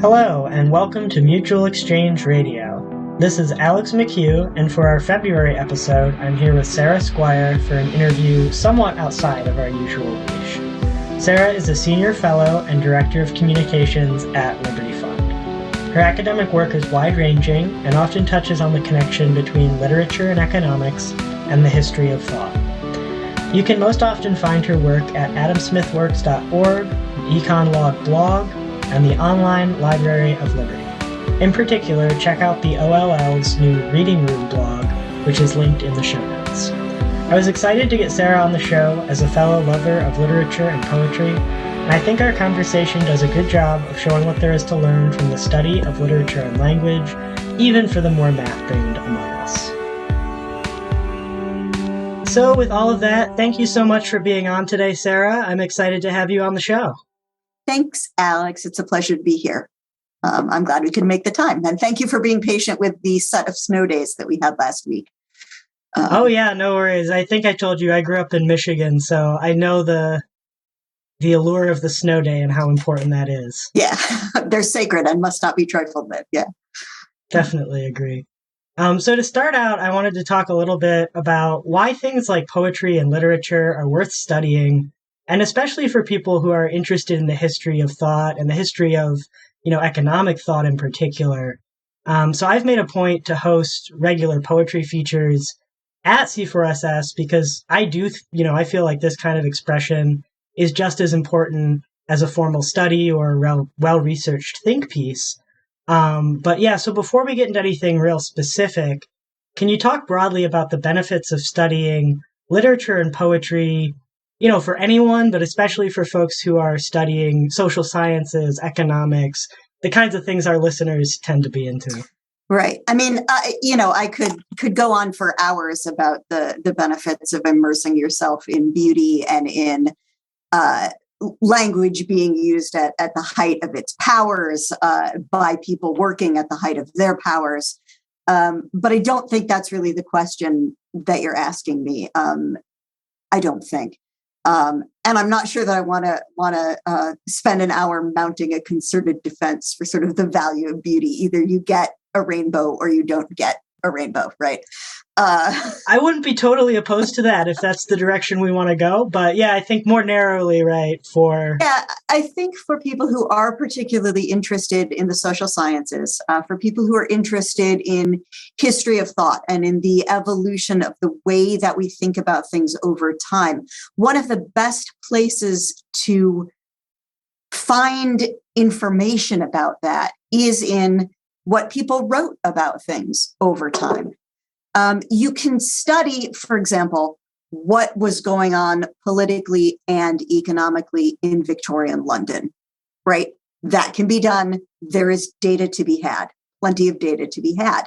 Hello, and welcome to Mutual Exchange Radio. This is Alex McHugh, and for our February episode, I'm here with Sarah Skwire for an interview somewhat outside of our usual niche. Sarah is a senior fellow and director of communications at Liberty Fund. Her academic work is wide-ranging and often touches on the connection between literature and economics and the history of thought. You can most often find her work at adamsmithworks.org, the EconLog blog, and the online Library of Liberty. In particular, check out the OLL's new Reading Room blog, which is linked in the show notes. I was excited to get Sarah on the show as a fellow lover of literature and poetry, and I think our conversation does a good job of showing what there is to learn from the study of literature and language, even for the more math-brained among us. So with all of that, thank you so much for being on today, Sarah. I'm excited to have you on the show. Thanks, Alex. It's a pleasure to be here. I'm glad we could make the time. And thank you for being patient with the set of snow days that we had last week. Oh, yeah, no worries. I think I told you I grew up in Michigan, so I know the allure of the snow day and how important that is. Yeah, they're sacred and must not be trifled with. Yeah. Definitely agree. So to start out, I wanted to talk a little bit about why things like poetry and literature are worth studying, and especially for people who are interested in the history of thought and the history of, economic thought in particular. So I've made a point to host regular poetry features at C4SS because I do, I feel like this kind of expression is just as important as a formal study or a well-researched think piece. But yeah, so before we get into anything real specific, can you talk broadly about the benefits of studying literature and poetry, for anyone, but especially for folks who are studying social sciences, economics, the kinds of things our listeners tend to be into? Right. I mean, I could go on for hours about the benefits of immersing yourself in beauty and in language being used at the height of its powers by people working at the height of their powers. But I don't think that's really the question that you're asking me. I don't think. And I'm not sure that I want to spend an hour mounting a concerted defense for sort of the value of beauty. Either you get a rainbow or you don't get a rainbow, right? I wouldn't be totally opposed to that if that's the direction we want to go. But yeah, I think more narrowly, right, Yeah, I think for people who are particularly interested in the social sciences, for people who are interested in history of thought and in the evolution of the way that we think about things over time, one of the best places to find information about that is in what people wrote about things over time. You can study, for example, what was going on politically and economically in Victorian London, right? That can be done. There is data to be had, plenty of data to be had.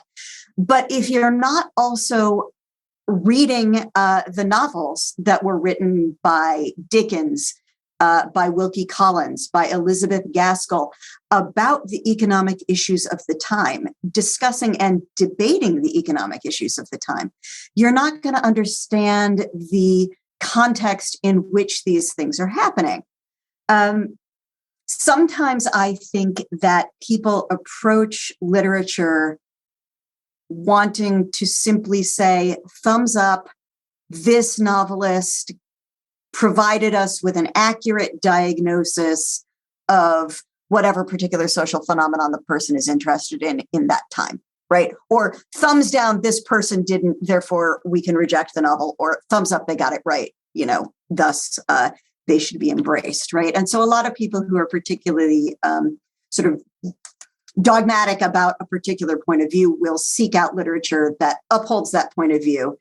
But if you're not also reading the novels that were written by Dickens, by Wilkie Collins, by Elizabeth Gaskell, about the economic issues of the time, discussing and debating the economic issues of the time, you're not going to understand the context in which these things are happening. Sometimes I think that people approach literature wanting to simply say, thumbs up, this novelist provided us with an accurate diagnosis of whatever particular social phenomenon the person is interested in that time, right? Or thumbs down, this person didn't, therefore we can reject the novel, or thumbs up, they got it right, thus they should be embraced, right? And so a lot of people who are particularly sort of dogmatic about a particular point of view will seek out literature that upholds that point of view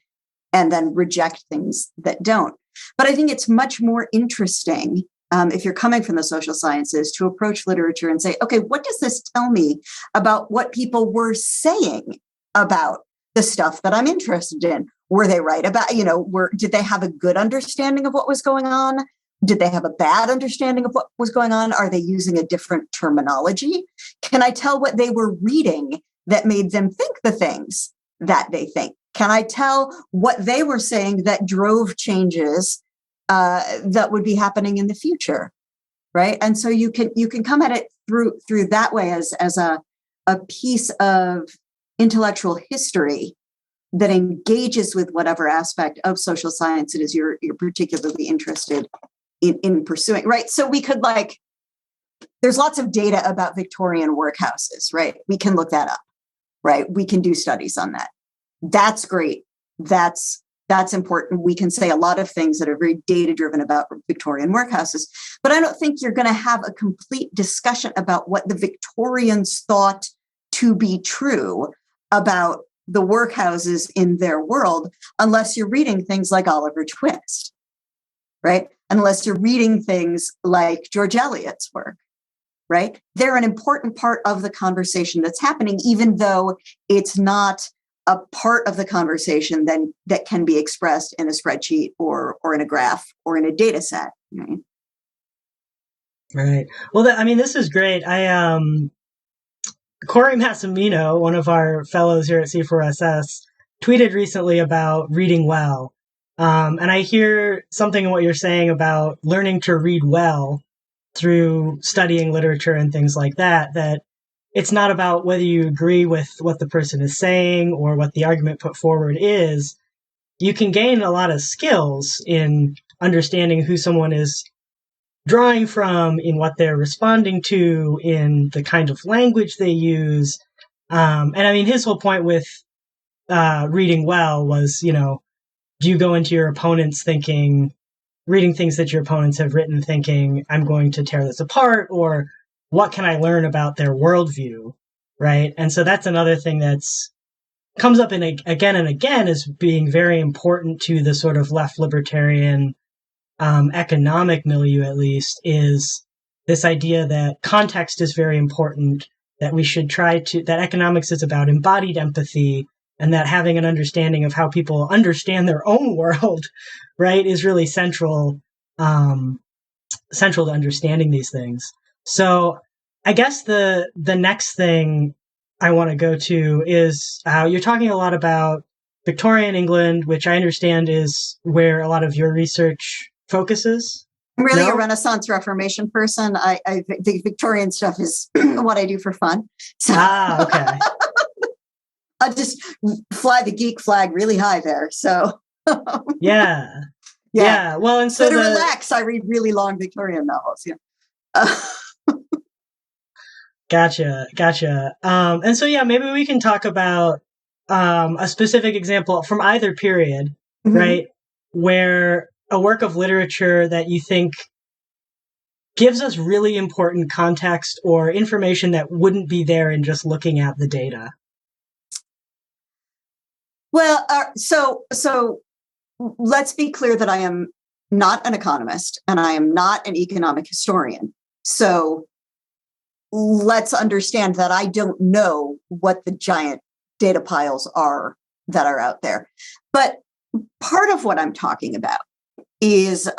and then reject things that don't. But I think it's much more interesting, if you're coming from the social sciences, to approach literature and say, okay, what does this tell me about what people were saying about the stuff that I'm interested in? Were they right about, did they have a good understanding of what was going on? Did they have a bad understanding of what was going on? Are they using a different terminology? Can I tell what they were reading that made them think the things that they think? Can I tell what they were saying that drove changes that would be happening in the future? right? And so you can come at it through that way as a piece of intellectual history that engages with whatever aspect of social science it is you're particularly interested in pursuing, right? So we could there's lots of data about Victorian workhouses, right? We can look that up, right? We can do studies on that. That's great. That's important. We can say a lot of things that are very data-driven about Victorian workhouses, but I don't think you're going to have a complete discussion about what the Victorians thought to be true about the workhouses in their world, unless you're reading things like Oliver Twist, right? Unless you're reading things like George Eliot's work, right? They're an important part of the conversation that's happening, even though it's not a part of the conversation that can be expressed in a spreadsheet or in a graph or in a data set. Right. Right. Well, this is great. Corey Massimino, one of our fellows here at C4SS, tweeted recently about reading well. And I hear something in what you're saying about learning to read well through studying literature and things like that it's not about whether you agree with what the person is saying or what the argument put forward is. You can gain a lot of skills in understanding who someone is drawing from, in what they're responding to, in the kind of language they use. His whole point with reading well was, do you go into your opponents reading things that your opponents have written thinking, I'm going to tear this apart, or what can I learn about their worldview, right? And so that's another thing that's comes up again and again as being very important to the sort of left libertarian economic milieu, at least, is this idea that context is very important, that we should that economics is about embodied empathy, and that having an understanding of how people understand their own world, right, is really central to understanding these things. So I guess the next thing I want to go to is you're talking a lot about Victorian England, which I understand is where a lot of your research focuses. I'm really a Renaissance Reformation person. I the Victorian stuff is what I do for fun. So okay. I'll just fly the geek flag really high there. So yeah. Well, and so to relax, I read really long Victorian novels. Yeah. Gotcha. And so, maybe we can talk about a specific example from either period, mm-hmm. right? Where a work of literature that you think gives us really important context or information that wouldn't be there in just looking at the data. Well, so let's be clear that I am not an economist and I am not an economic historian. So let's understand that I don't know what the giant data piles are that are out there. But part of what I'm talking about is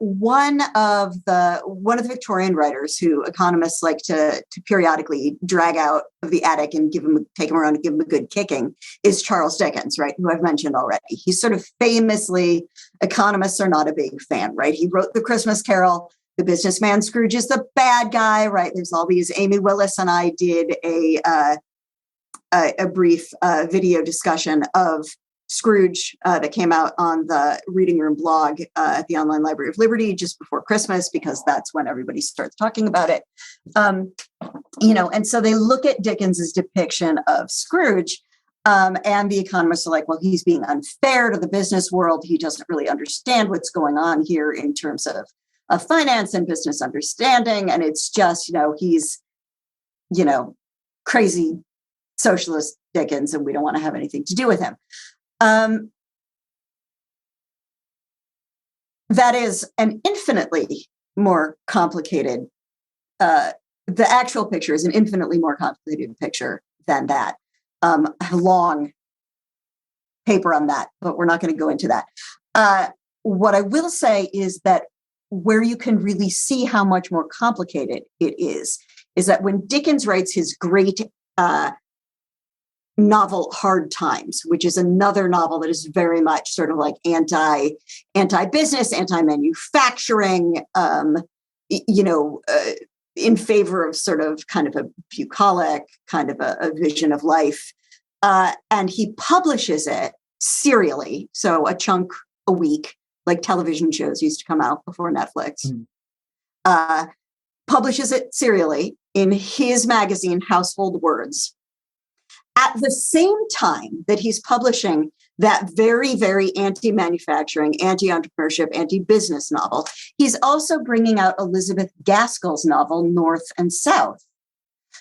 one of the Victorian writers who economists like to periodically drag out of the attic and take him around and give him a good kicking is Charles Dickens, right? Who I've mentioned already. He's sort of famously, economists are not a big fan, right? He wrote The Christmas Carol. The businessman Scrooge is the bad guy, right? There's all these. Amy Willis and I did a brief video discussion of Scrooge that came out on the Reading Room blog at the Online Library of Liberty just before Christmas, because that's when everybody starts talking about it. And so they look at Dickens's depiction of Scrooge, and the economists are like, well, he's being unfair to the business world. He doesn't really understand what's going on here in terms of finance and business understanding. And it's just, he's, crazy socialist Dickens, and we don't want to have anything to do with him. That is an infinitely more complicated, the actual picture is an infinitely more complicated picture than that. A long paper on that, but we're not going to go into that. What I will say is that where you can really see how much more complicated it is that when Dickens writes his great novel Hard Times, which is another novel that is very much sort of like anti-business, anti-manufacturing, in favor of sort of kind of a bucolic kind of a vision of life. And he publishes it serially. So a chunk a week, like television shows used to come out before Netflix. Publishes it serially in his magazine, Household Words. At the same time that he's publishing that very, very anti-manufacturing, anti-entrepreneurship, anti-business novel, he's also bringing out Elizabeth Gaskell's novel, North and South,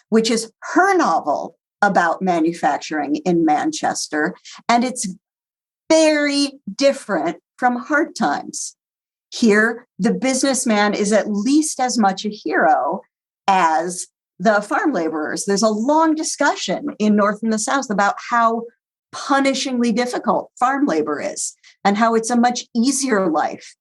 which is her novel about manufacturing in Manchester. And it's very different from Hard Times. Here, the businessman is at least as much a hero as the farm laborers. There's a long discussion in North and the South about how punishingly difficult farm labor is and how it's a much easier life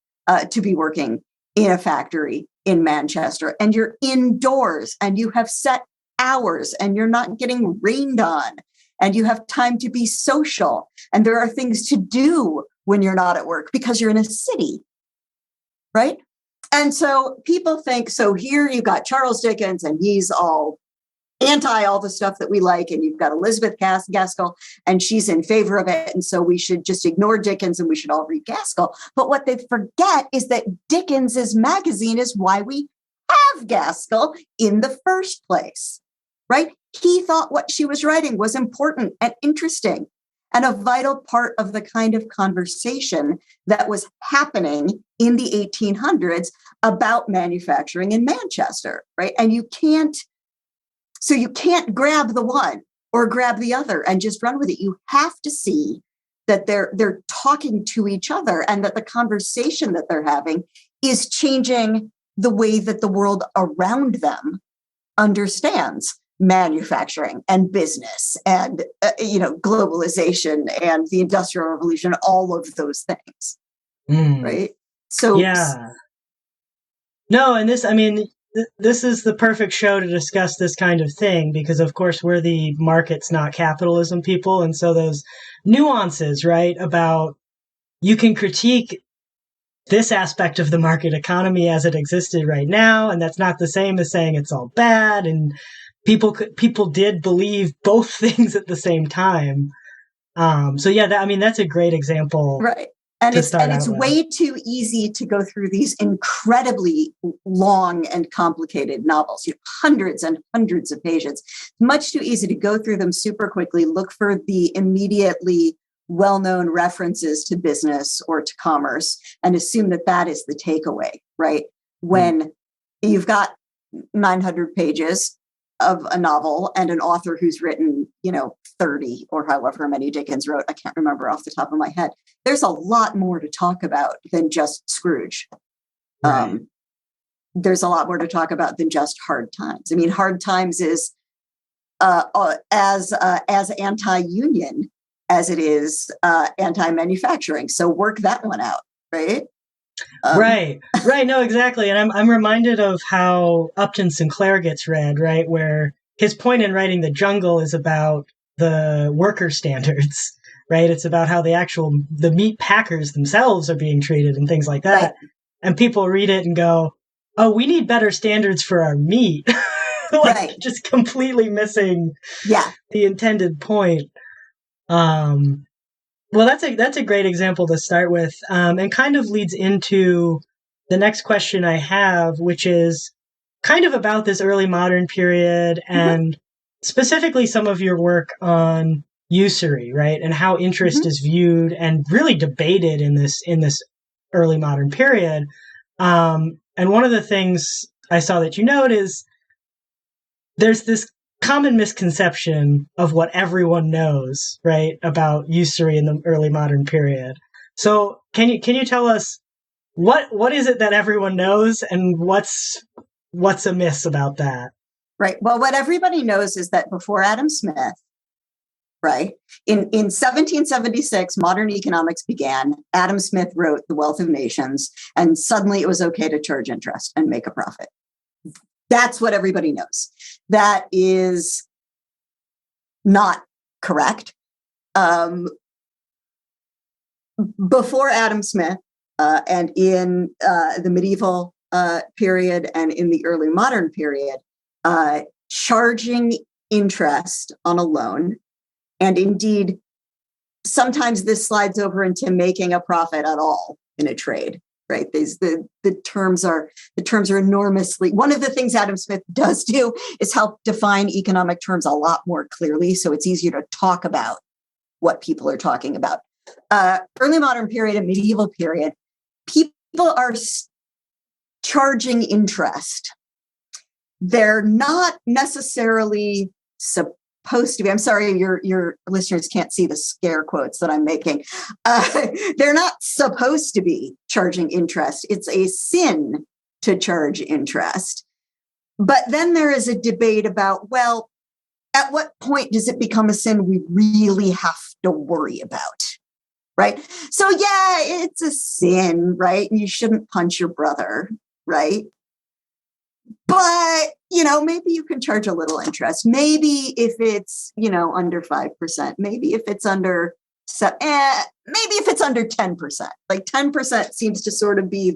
to be working in a factory in Manchester. And you're indoors and you have set hours and you're not getting rained on and you have time to be social. And there are things to do when you're not at work because you're in a city, right? And so people think, so here you've got Charles Dickens and he's all anti all the stuff that we like. And you've got Elizabeth Gaskell and she's in favor of it. And so we should just ignore Dickens and we should all read Gaskell. But what they forget is that Dickens's magazine is why we have Gaskell in the first place, right? He thought what she was writing was important and interesting and a vital part of the kind of conversation that was happening in the 1800s about manufacturing in Manchester, right? And you can't grab the one or grab the other and just run with it. You have to see that they're talking to each other and that the conversation that they're having is changing the way that the world around them understands manufacturing and business and globalization and the Industrial Revolution, all of those things, right? So yeah, no, and this is the perfect show to discuss this kind of thing because, of course, we're the markets, not capitalism people, and so those nuances, right, about you can critique this aspect of the market economy as it existed right now, and that's not the same as saying it's all bad, and people did believe both things at the same time. So yeah, that's a great example, right? And it's way too easy to go through these incredibly long and complicated novels, hundreds and hundreds of pages. Much too easy to go through them super quickly, look for the immediately well-known references to business or to commerce, and assume that that is the takeaway, right? When you've got 900 pages of a novel and an author who's written, 30 or however many Dickens wrote, I can't remember off the top of my head. There's a lot more to talk about than just Scrooge. Right. There's a lot more to talk about than just Hard Times. I mean, Hard Times is as anti-union as it is anti-manufacturing. So work that one out, right? Right. No, exactly. And I'm reminded of how Upton Sinclair gets read, right? Where his point in writing The Jungle is about the worker standards, right? It's about how the meat packers themselves are being treated and things like that. Right. And people read it and go, oh, we need better standards for our meat. Right. Just completely missing the intended point. Well, that's a great example to start with, and kind of leads into the next question I have, which is kind of about this early modern period and specifically some of your work on usury, right, and how interest is viewed and really debated in this early modern period. And one of the things I saw that you note is there's this common misconception of what everyone knows, right, about usury in the early modern period. So can you tell us what is it that everyone knows and what's amiss about that? Right. Well, what everybody knows is that before Adam Smith, right, in 1776, modern economics began. Adam Smith wrote The Wealth of Nations, and suddenly it was okay to charge interest and make a profit. That's what everybody knows. That is not correct. Before Adam Smith and in the medieval period and in the early modern period, charging interest on a loan. And indeed, sometimes this slides over into making a profit at all in a trade, right? The terms are enormously. One of the things Adam Smith does do is help define economic terms a lot more clearly, so it's easier to talk about what people are talking about. Early modern period and medieval period, people are charging interest. They're not necessarily supposed to be. I'm sorry, your listeners can't see the scare quotes that I'm making. They're not supposed to be charging interest. It's a sin to charge interest. But then there is a debate about, well, at what point does it become a sin we really have to worry about? Right? So yeah, it's a sin, right? You shouldn't punch your brother, right? But, maybe you can charge a little interest. Maybe if it's, under 5%, maybe if it's under, maybe if it's under 10%, like 10% seems to sort of be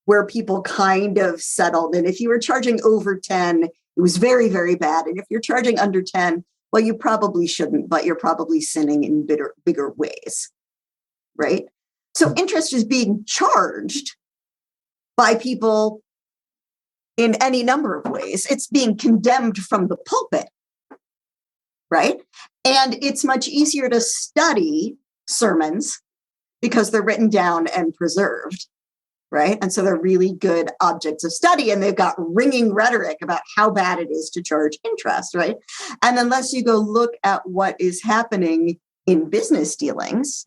where people kind of settled. And if you were charging over 10, it was very, very bad. And if you're charging under 10, well, you probably shouldn't, but you're probably sinning in bigger ways, right? So interest is being charged by people in any number of ways. It's being condemned from the pulpit, right? And it's much easier to study sermons because they're written down and preserved, right? And so they're really good objects of study, and they've got ringing rhetoric about how bad it is to charge interest, right? And unless you go look at what is happening in business dealings,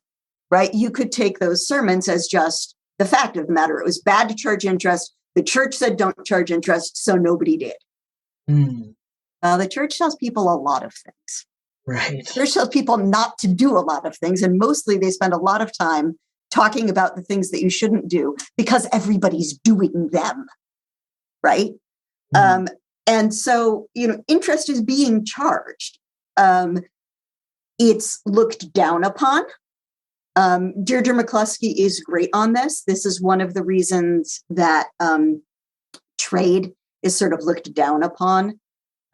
right, you could take those sermons as just the fact of the matter. It was bad to charge interest. The church said don't charge interest, so nobody did. The church tells people a lot of things. Right. The church tells people not to do a lot of things, and mostly they spend a lot of time talking about the things that you shouldn't do because everybody's doing them, right? And so, interest is being charged. It's looked down upon. Deirdre McCluskey is great on this. This is one of the reasons that trade is sort of looked down upon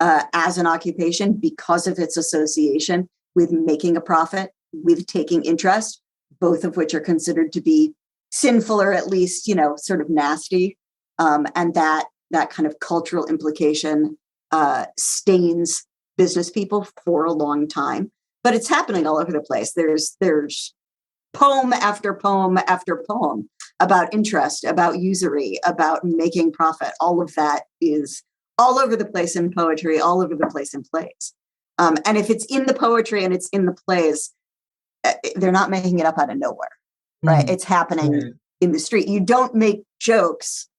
as an occupation because of its association with making a profit, with taking interest, both of which are considered to be sinful or at least, sort of nasty. And that kind of cultural implication stains business people for a long time. But it's happening all over the place. There's poem after poem after poem about interest, about usury, about making profit. All of that is all over the place in poetry, all over the place in plays. And if it's in the poetry and it's in the plays, they're not making it up out of nowhere, right? It's happening in the street. You don't make jokes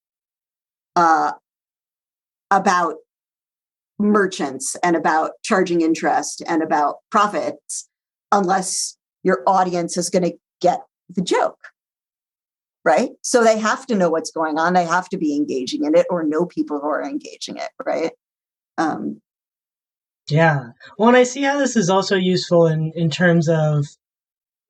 about merchants and about charging interest and about profits unless your audience is going to get the joke, right? So they have to know what's going on. They have to be engaging in it or know people who are engaging it, right? Yeah. Well, and I see how this is also useful in terms of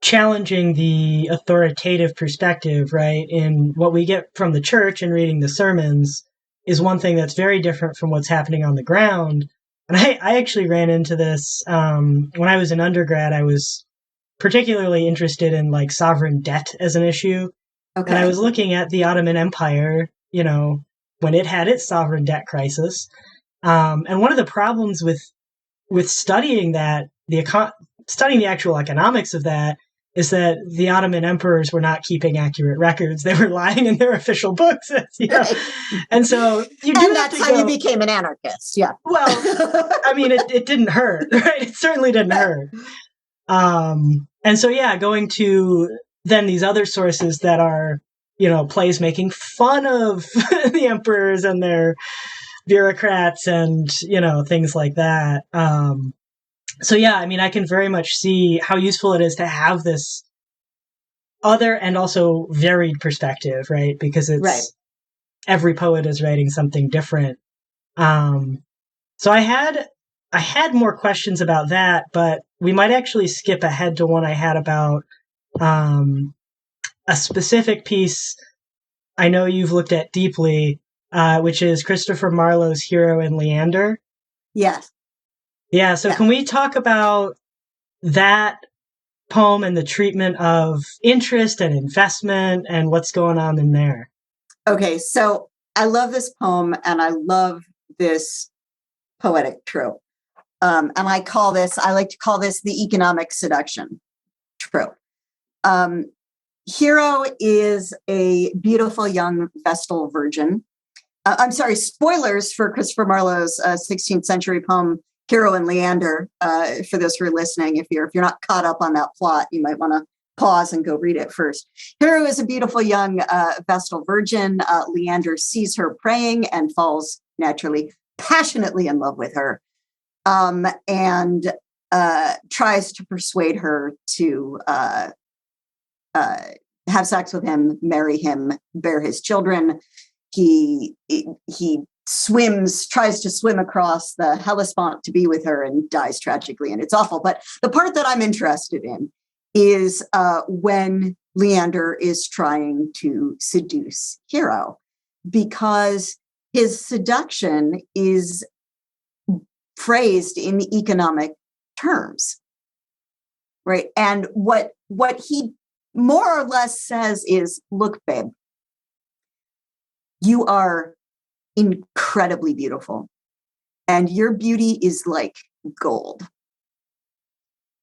challenging the authoritative perspective, right? In what we get from the church and reading the sermons is one thing that's very different from what's happening on the ground. And I actually ran into this when I was an undergrad. I was particularly interested in like sovereign debt as an issue. Okay. And I was looking at the Ottoman Empire, when it had its sovereign debt crisis. And one of the problems with studying that, studying the actual economics of that, is that the Ottoman emperors were not keeping accurate records. They were lying in their official books. And so you do. And that's how you became an anarchist. Yeah. Well, I mean, it didn't hurt, right? It certainly didn't hurt. And so, yeah, going to then these other sources that are, plays making fun of the emperors and their bureaucrats and, things like that. So, yeah, I mean, I can very much see how useful it is to have this other and also varied perspective, right? Because it's every poet is writing something different. So I had more questions about that, but we might actually skip ahead to one I had about a specific piece I know you've looked at deeply, which is Christopher Marlowe's Hero and Leander. Yes. Yeah, so Yeah. can we talk about that poem and the treatment of interest and investment and what's going on in there? Okay, so I love this poem and I love this poetic trope. And I like to call this the economic seduction trope. Hero is a beautiful young Vestal virgin. I'm sorry, spoilers for Christopher Marlowe's 16th century poem, Hero and Leander. For those who are listening, if you're not caught up on that plot, you might want to pause and go read it first. Hero is a beautiful young Vestal virgin. Leander sees her praying and falls naturally, passionately in love with her, and tries to persuade her to have sex with him, marry him, bear his children. He tries to swim across the Hellespont to be with her and dies tragically, and it's awful. But the part that I'm interested in is when Leander is trying to seduce Hero, because his seduction is phrased in economic terms, right? And what he more or less says is, look, babe, you are incredibly beautiful and your beauty is like gold.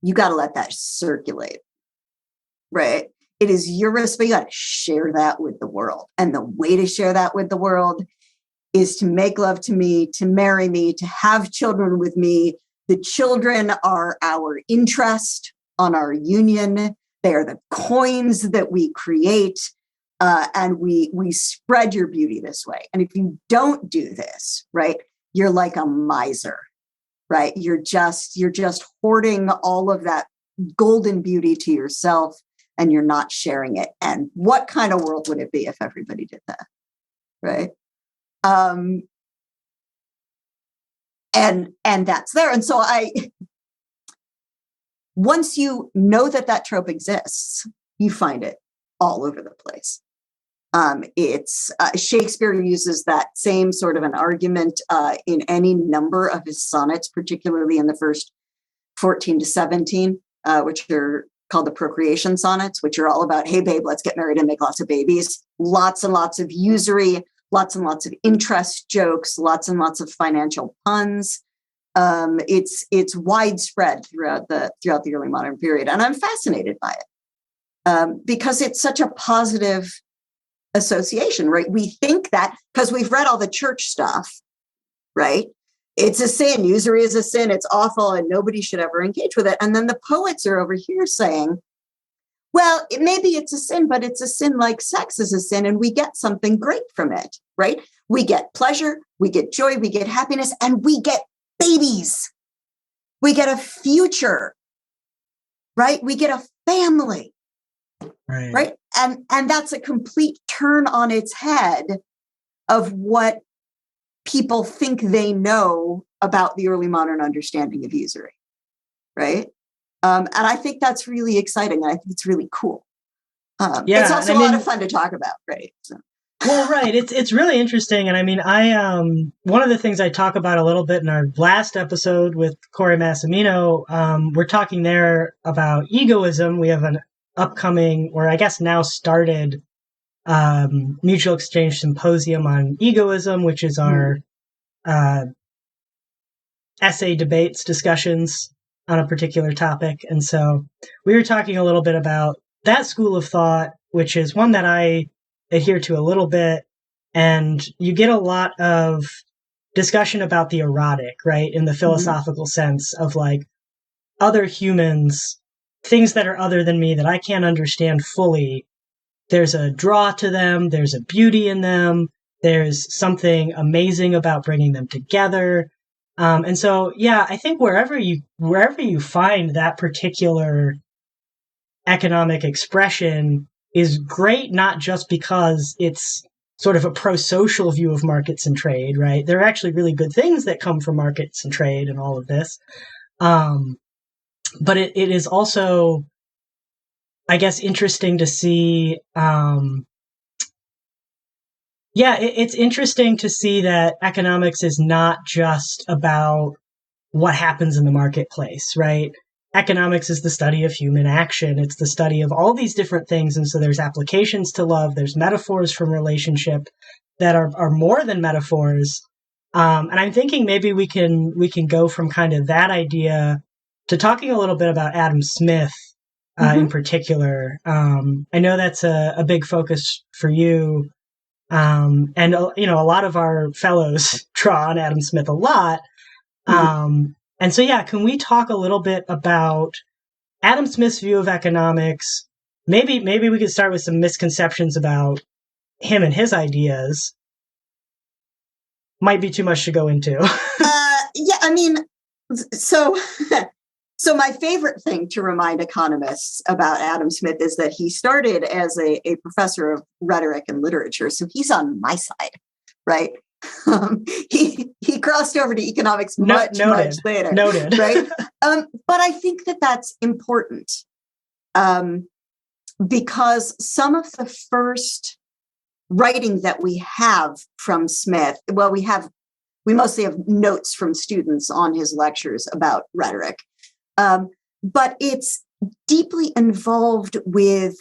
You got to let that circulate, right? It is your risk, but you got to share that with the world. And the way to share that with the world is to make love to me, to marry me, to have children with me. The children are our interest on our union. They are the coins that we create. And we spread your beauty this way. And if you don't do this, right, you're like a miser, right? You're just hoarding all of that golden beauty to yourself, and you're not sharing it. And what kind of world would it be if everybody did that, right? And that's there. And so once you know that trope exists, you find it all over the place. It's Shakespeare uses that same sort of an argument in any number of his sonnets, particularly in the first 14 to 17, which are called the procreation sonnets, which are all about, hey, babe, let's get married and make lots of babies. Lots and lots of usury, lots and lots of interest jokes, lots and lots of financial puns. It's widespread throughout the early modern period, and I'm fascinated by it because it's such a positive association, right? We think that because we've read all the church stuff, right? It's a sin. Usury is a sin. It's awful, and nobody should ever engage with it. And then the poets are over here saying, well, maybe it's a sin, but it's a sin like sex is a sin, and we get something great from it, right? We get pleasure, we get joy, we get happiness, and we get babies. We get a future, right? We get a family. Right. And that's a complete turn on its head of what people think they know about the early modern understanding of usury. Right. And I think that's really exciting. And I think it's really cool. It's also a lot of fun to talk about. Right. So. Well, right. It's really interesting. And I mean, one of the things I talk about a little bit in our last episode with Corey Massimino, we're talking there about egoism. We have an upcoming, or I guess now started, mutual exchange symposium on egoism, which is our essay debates, discussions on a particular topic. And so we were talking a little bit about that school of thought, which is one that I adhere to a little bit. And you get a lot of discussion about the erotic, right? In the philosophical sense of like other humans, things that are other than me that I can't understand fully. There's a draw to them. There's a beauty in them. There's something amazing about bringing them together. And so, yeah, I think wherever you find that particular economic expression is great, not just because it's sort of a pro-social view of markets and trade, right? There are actually really good things that come from markets and trade and all of this. But it is also, I guess, interesting to see Yeah, it's interesting to see that economics is not just about what happens in the marketplace, right? Economics is the study of human action. It's the study of all these different things. And so there's applications to love. There's metaphors from relationship that are more than metaphors. And I'm thinking maybe we can go from kind of that idea to talking a little bit about Adam Smith in particular. I know that's a big focus for you. And a lot of our fellows draw on Adam Smith a lot. And so, yeah, can we talk a little bit about Adam Smith's view of economics? Maybe we could start with some misconceptions about him and his ideas. Might be too much to go into. Yeah, I mean, so so my favorite thing to remind economists about Adam Smith is that he started as a professor of rhetoric and literature, so he's on my side, right? He crossed over to economics much later. Noted. Right? But I think that that's important because some of the first writing that we have from Smith, well, we mostly have notes from students on his lectures about rhetoric, but it's deeply involved with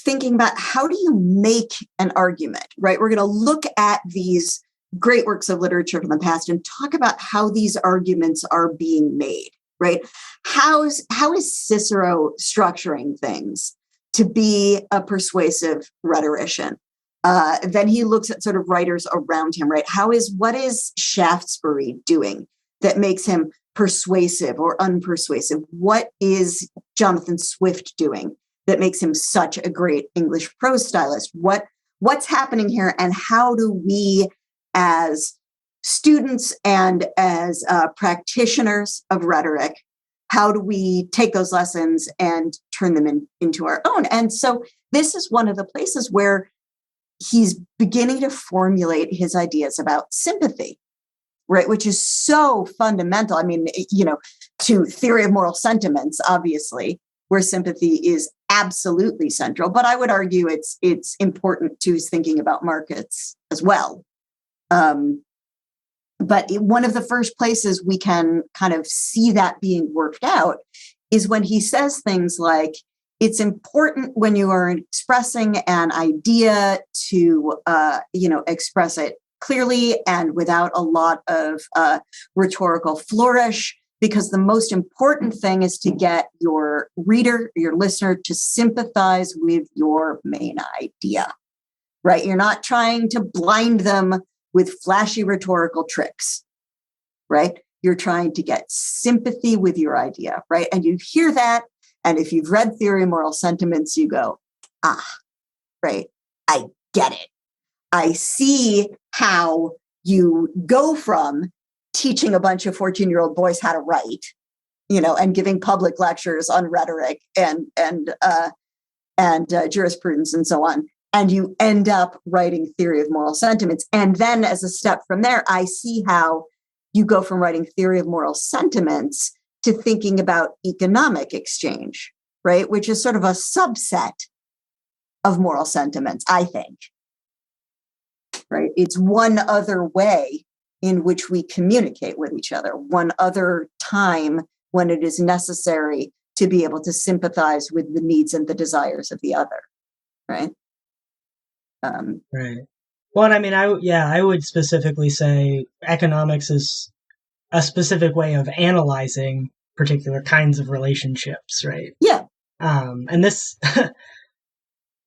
thinking about how do you make an argument, right? We're going to look at these great works of literature from the past and talk about how these arguments are being made, right? How is Cicero structuring things to be a persuasive rhetorician? Then he looks at sort of writers around him, right? What is Shaftesbury doing that makes him persuasive or unpersuasive? What is Jonathan Swift doing that makes him such a great English prose stylist? What's happening here, and how do we, as students and as practitioners of rhetoric, how do we take those lessons and turn them into our own? And so this is one of the places where he's beginning to formulate his ideas about sympathy, right? Which is so fundamental. I mean, to theory of moral sentiments, obviously, where sympathy is absolutely central. But I would argue it's important to his thinking about markets as well. But one of the first places we can kind of see that being worked out is when he says things like, it's important when you are expressing an idea to, express it clearly and without a lot of rhetorical flourish, because the most important thing is to get your reader, your listener, to sympathize with your main idea, right? You're not trying to blind them with flashy rhetorical tricks, right? You're trying to get sympathy with your idea, right? And you hear that. And if you've read Theory of Moral Sentiments, you go, right, I get it. I see how you go from teaching a bunch of 14-year-old boys how to write, and giving public lectures on rhetoric and jurisprudence and so on. And you end up writing Theory of Moral Sentiments. And then as a step from there, I see how you go from writing Theory of Moral Sentiments to thinking about economic exchange, right? Which is sort of a subset of moral sentiments, I think, right? It's one other way in which we communicate with each other, one other time when it is necessary to be able to sympathize with the needs and the desires of the other, right? Right. Well, and I mean, I would specifically say economics is a specific way of analyzing particular kinds of relationships, right? Yeah. And this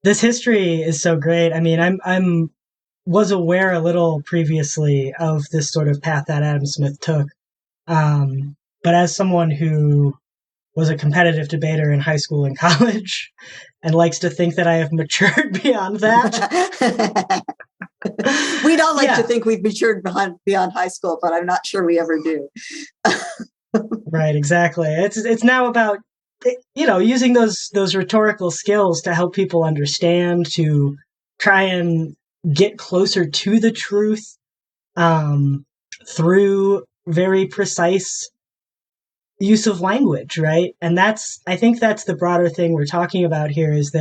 this history is so great. I mean, I'm was aware a little previously of this sort of path that Adam Smith took, but as someone who was a competitive debater in high school and college, and likes to think that I have matured beyond that. We'd all like to think we've matured beyond high school, but I'm not sure we ever do. Right, exactly. It's now about using those rhetorical skills to help people understand, to try and get closer to the truth through very precise use of language, right? And I think that's the broader thing we're talking about here. Is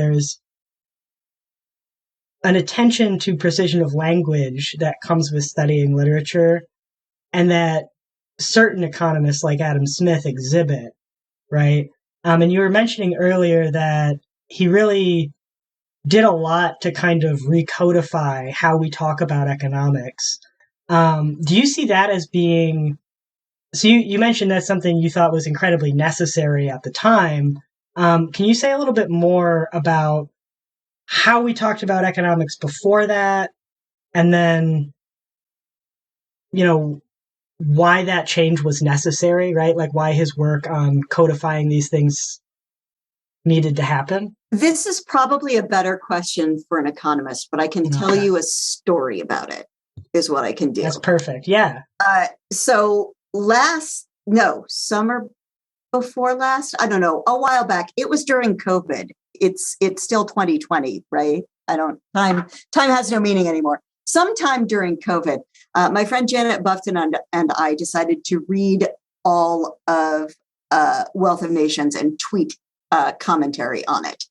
an attention to precision of language that comes with studying literature, and that certain economists like Adam Smith exhibit, right? And you were mentioning earlier that he really did a lot to kind of recodify how we talk about economics. Do you see that as being, so you mentioned that's something you thought was incredibly necessary at the time. Can you say a little bit more about how we talked about economics before that, and then, why that change was necessary, right? Like why his work on codifying these things needed to happen? This is probably a better question for an economist, but I can tell you a story about it, is what I can do. That's perfect. Yeah. So summer before last, I don't know, a while back, it was during COVID. It's still 2020, right? Time has no meaning anymore. Sometime during COVID, my friend Janet Buffton and I decided to read all of Wealth of Nations and tweet commentary on it.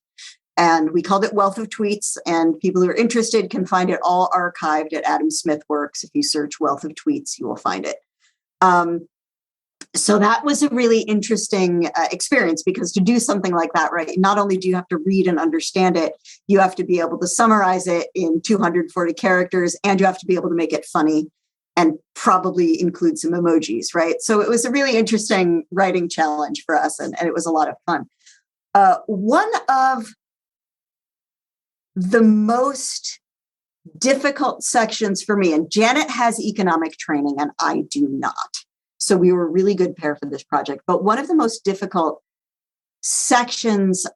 And we called it Wealth of Tweets, and people who are interested can find it all archived at Adam Smith Works. If you search Wealth of Tweets, you will find it. So that was a really interesting experience, because to do something like that, right, not only do you have to read and understand it, you have to be able to summarize it in 240 characters, and you have to be able to make it funny and probably include some emojis, right? So it was a really interesting writing challenge for us, and it was a lot of fun. One of the most difficult sections for me, and Janet has economic training and I do not, so we were a really good pair for this project, but one of the most difficult sections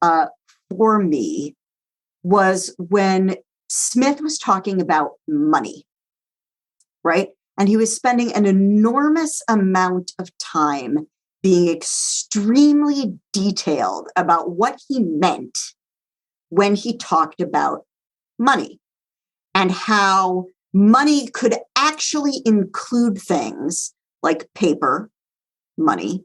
for me was when Smith was talking about money, right? And he was spending an enormous amount of time being extremely detailed about what he meant when he talked about money, and how money could actually include things like paper money.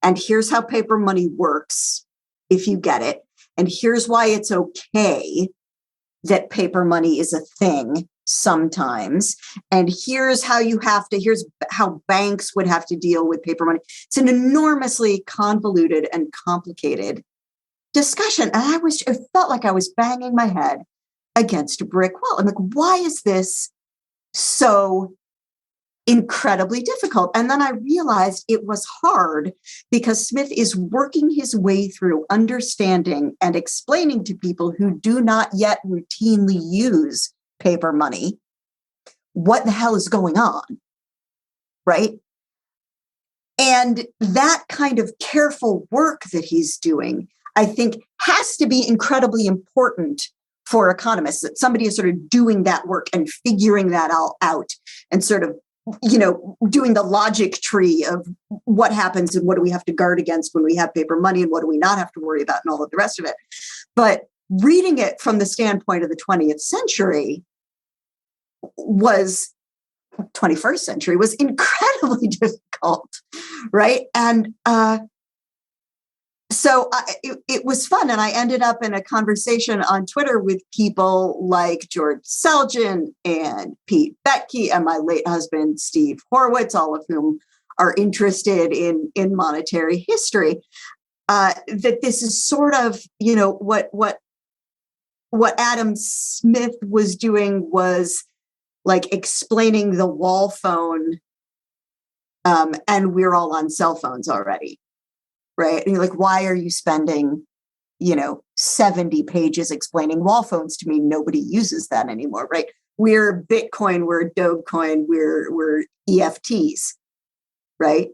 And here's how paper money works if you get it. And here's why it's okay that paper money is a thing sometimes. And here's how here's how banks would have to deal with paper money. It's an enormously convoluted and complicated discussion. And it felt like I was banging my head against a brick wall. I'm like, why is this so incredibly difficult? And then I realized it was hard because Smith is working his way through understanding and explaining to people who do not yet routinely use paper money what the hell is going on, right? And that kind of careful work that he's doing, I think, has to be incredibly important for economists, that somebody is sort of doing that work and figuring that all out and sort of, doing the logic tree of what happens and what do we have to guard against when we have paper money and what do we not have to worry about and all of the rest of it. But reading it from the standpoint of the 21st century was incredibly difficult, right? And so it was fun. And I ended up in a conversation on Twitter with people like George Selgin and Pete Betke and my late husband, Steve Horwitz, all of whom are interested in monetary history, that this is sort of, what Adam Smith was doing was like explaining the wall phone, and we're all on cell phones already. Right. And you're like, why are you spending, 70 pages explaining wall phones to me? Nobody uses that anymore. Right. We're Bitcoin, we're Dogecoin, we're EFTs. Right.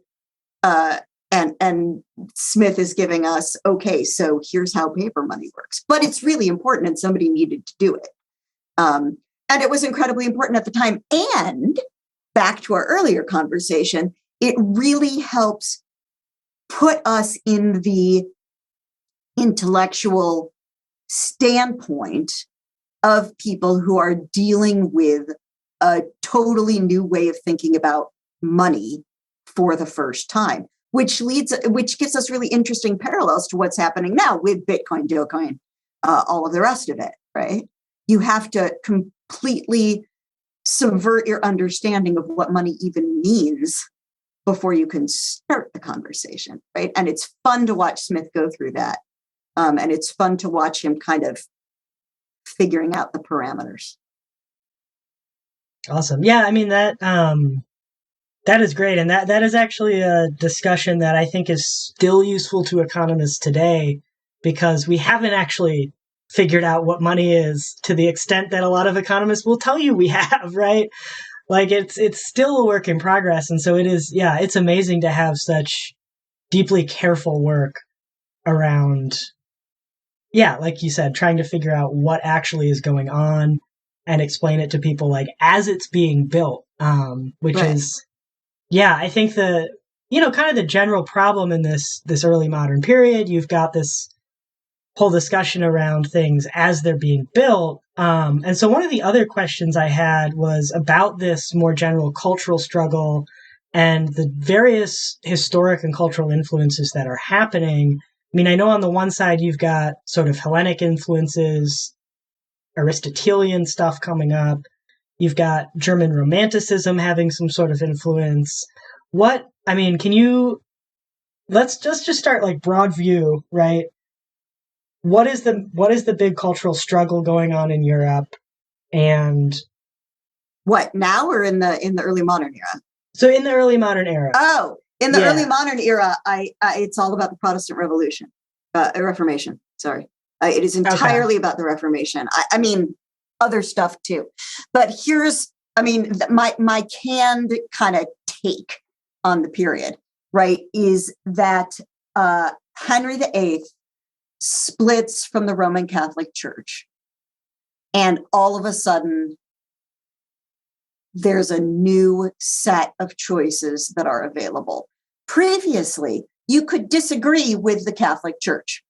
And Smith is giving us, okay, so here's how paper money works. But it's really important and somebody needed to do it. And it was incredibly important at the time. And back to our earlier conversation, it really helps put us in the intellectual standpoint of people who are dealing with a totally new way of thinking about money for the first time, which gives us really interesting parallels to what's happening now with Bitcoin, Dogecoin, all of the rest of it, right? You have to completely subvert your understanding of what money even means before you can start the conversation, right? And it's fun to watch Smith go through that. And it's fun to watch him kind of figuring out the parameters. Awesome. Yeah, I mean, that is great. And that is actually a discussion that I think is still useful to economists today, because we haven't actually figured out what money is to the extent that a lot of economists will tell you we have, right? Like it's still a work in progress. And so it is, yeah, it's amazing to have such deeply careful work around, yeah, like you said, trying to figure out what actually is going on and explain it to people like as it's being built, which Right. is, yeah, I think kind of the general problem in this early modern period, you've got this whole discussion around things as they're being built. And so one of the other questions I had was about this more general cultural struggle and the various historic and cultural influences that are happening. I mean, I know on the one side you've got sort of Hellenic influences, Aristotelian stuff coming up. You've got German Romanticism having some sort of influence. Let's just start like broad view, right? What is the big cultural struggle going on in Europe? And what, now or in the early modern era? So in the early modern era. Oh, in the early modern era, it's all about the Protestant Reformation. Sorry. It is entirely about the Reformation. I mean, other stuff too. But here's, my canned kind of take on the period, right, is that Henry VIII splits from the Roman Catholic Church. And all of a sudden, there's a new set of choices that are available. Previously, you could disagree with the Catholic Church,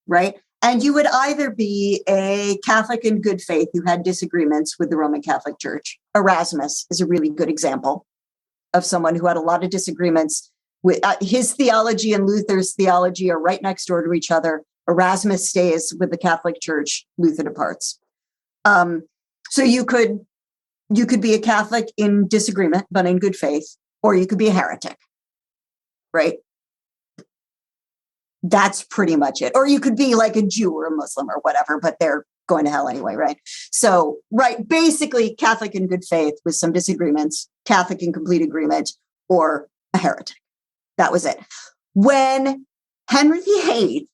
right? And you would either be a Catholic in good faith who had disagreements with the Roman Catholic Church. Erasmus is a really good example of someone who had a lot of disagreements with his theology and Luther's theology are right next door to each other. Erasmus stays with the Catholic Church, Luther departs. So you could be a Catholic in disagreement, but in good faith, or you could be a heretic, right? That's pretty much it. Or you could be like a Jew or a Muslim or whatever, but they're going to hell anyway, right? So, right, basically Catholic in good faith with some disagreements, Catholic in complete agreement, or a heretic. That was it. When Henry VIII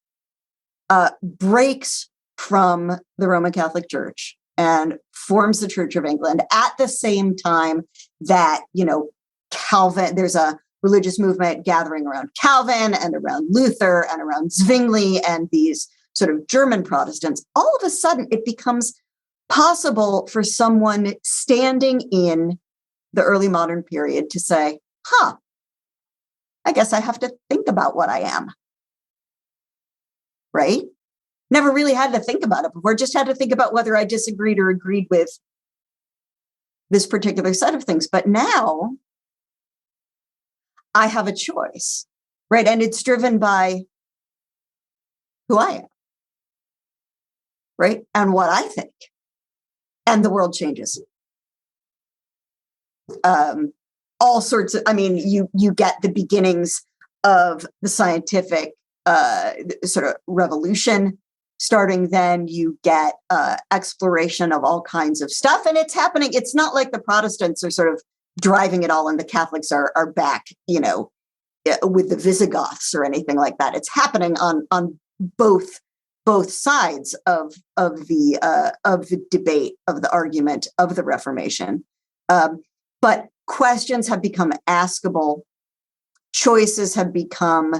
breaks from the Roman Catholic Church and forms the Church of England at the same time that, Calvin, there's a religious movement gathering around Calvin and around Luther and around Zwingli and these sort of German Protestants, all of a sudden it becomes possible for someone standing in the early modern period to say, I guess I have to think about what I am. Right? Never really had to think about it before, just had to think about whether I disagreed or agreed with this particular set of things. But now I have a choice, right? And it's driven by who I am, right? And what I think. And the world changes. All sorts of, you get the beginnings of the scientific sort of revolution starting then. You get exploration of all kinds of stuff, and it's happening. It's not like the Protestants are sort of driving it all and the Catholics are back, with the Visigoths or anything like that. It's happening on both sides of the debate, of the argument, of the Reformation. But questions have become askable. Choices have become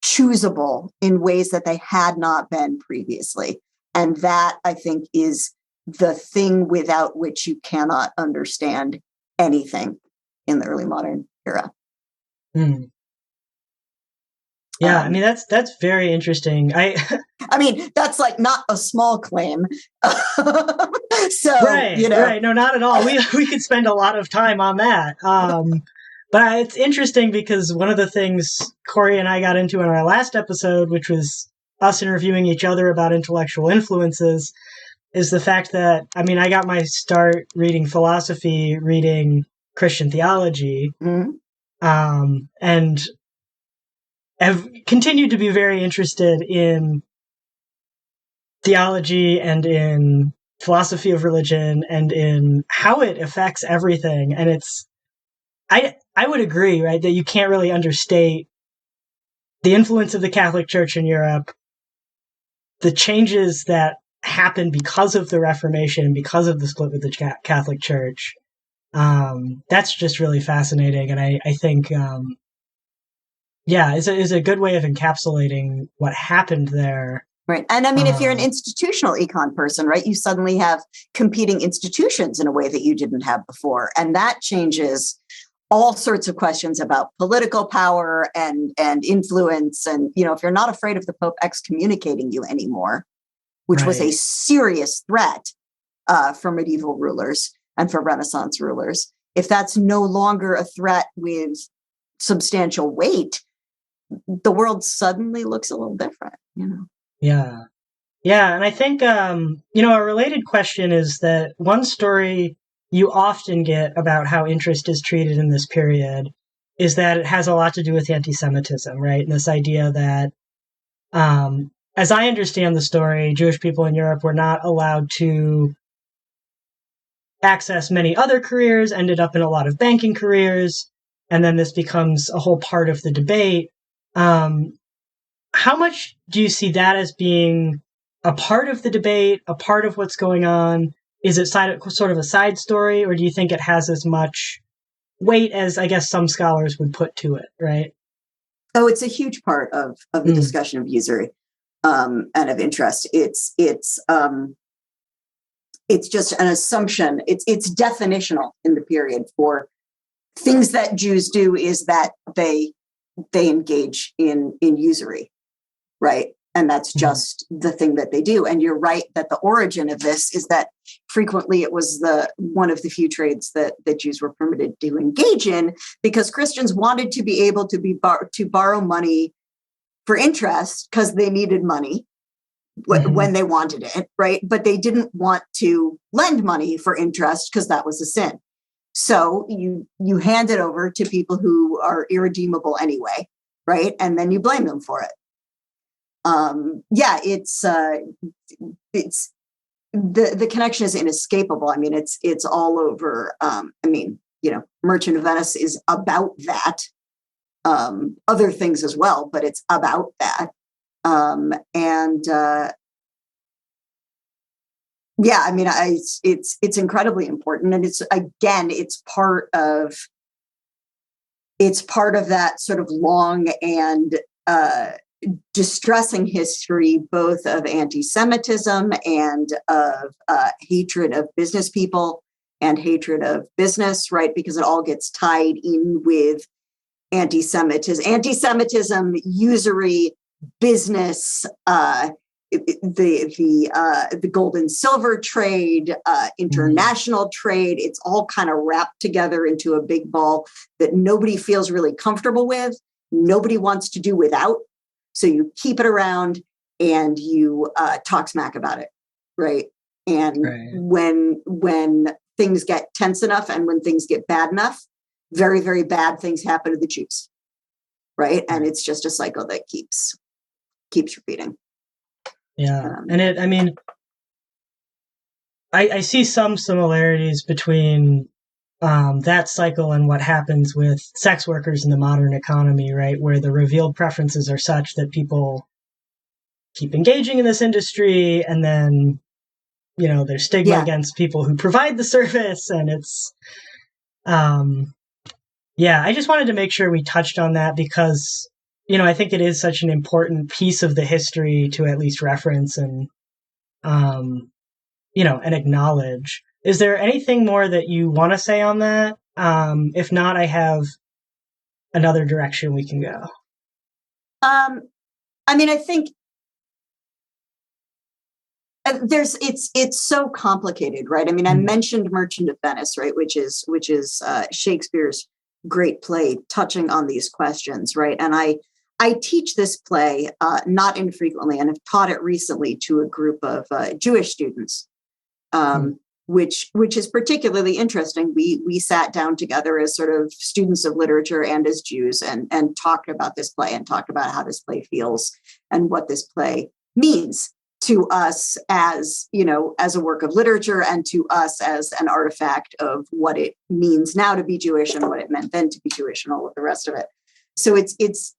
choosable in ways that they had not been previously. And that, I think, is the thing without which you cannot understand anything in the early modern era. Yeah, that's very interesting. That's like not a small claim. So, right. No, not at all. We could spend a lot of time on that. But it's interesting because one of the things Corey and I got into in our last episode, which was us interviewing each other about intellectual influences, is the fact that, I mean, I got my start reading philosophy, reading Christian theology, and have continued to be very interested in theology and in philosophy of religion and in how it affects everything. And I would agree, right, that you can't really understate the influence of the Catholic Church in Europe, the changes that happened because of the Reformation, because of the split with the Catholic Church. That's just really fascinating. And I think, is a good way of encapsulating what happened there. Right. And I mean, if you're an institutional econ person, right, you suddenly have competing institutions in a way that you didn't have before. And that changes all sorts of questions about political power and influence. And, you know, if you're not afraid of the Pope excommunicating you anymore, which was a serious threat for medieval rulers and for Renaissance rulers, if that's no longer a threat with substantial weight, the world suddenly looks a little different, you know? Yeah. Yeah. And I think, a related question is that one story you often get about how interest is treated in this period is that it has a lot to do with anti-Semitism, right? And this idea that, as I understand the story, Jewish people in Europe were not allowed to access many other careers, ended up in a lot of banking careers, and then this becomes a whole part of the debate. How much do you see that as being a part of the debate, a part of what's going on? Is it sort of a side story, or do you think it has as much weight as, I guess, some scholars would put to it, right? Oh, it's a huge part of the discussion of usury and of interest. It's just an assumption. It's definitional in the period for things that Jews do is that they engage in usury, right? And that's just the thing that they do. And you're right that the origin of this is that frequently it was one of the few trades that Jews were permitted to engage in because Christians wanted to be able to borrow money for interest because they needed money when they wanted it, right? But they didn't want to lend money for interest because that was a sin. So you hand it over to people who are irredeemable anyway, right? And then you blame them for it. It's the connection is inescapable. I mean, it's all over. Merchant of Venice is about that. Other things as well, but it's about that. It's incredibly important, and it's part of that sort of long and distressing history, both of anti-Semitism and of hatred of business people and hatred of business, right? Because it all gets tied in with anti-Semitism, usury, business, the gold and silver trade, international trade. It's all kind of wrapped together into a big ball that nobody feels really comfortable with. Nobody wants to do without. So you keep it around and you talk smack about it, right? And when things get tense enough and when things get bad enough, very, very bad things happen to the Jews, right? And it's just a cycle that keeps repeating. Yeah, and I see some similarities between that cycle and what happens with sex workers in the modern economy, right? Where the revealed preferences are such that people keep engaging in this industry, and then, there's stigma against people who provide the service, and it's, I just wanted to make sure we touched on that because, I think it is such an important piece of the history to at least reference and, and acknowledge. Is there anything more that you want to say on that? If not, I have another direction we can go. I think it's so complicated, right? I mean, I mentioned Merchant of Venice, right, which is Shakespeare's great play touching on these questions, right? And I teach this play not infrequently, and have taught it recently to a group of Jewish students which is particularly interesting. We sat down together as sort of students of literature and as Jews and talked about this play and talked about how this play feels and what this play means to us as, as a work of literature and to us as an artifact of what it means now to be Jewish and what it meant then to be Jewish and all of the rest of it. So it's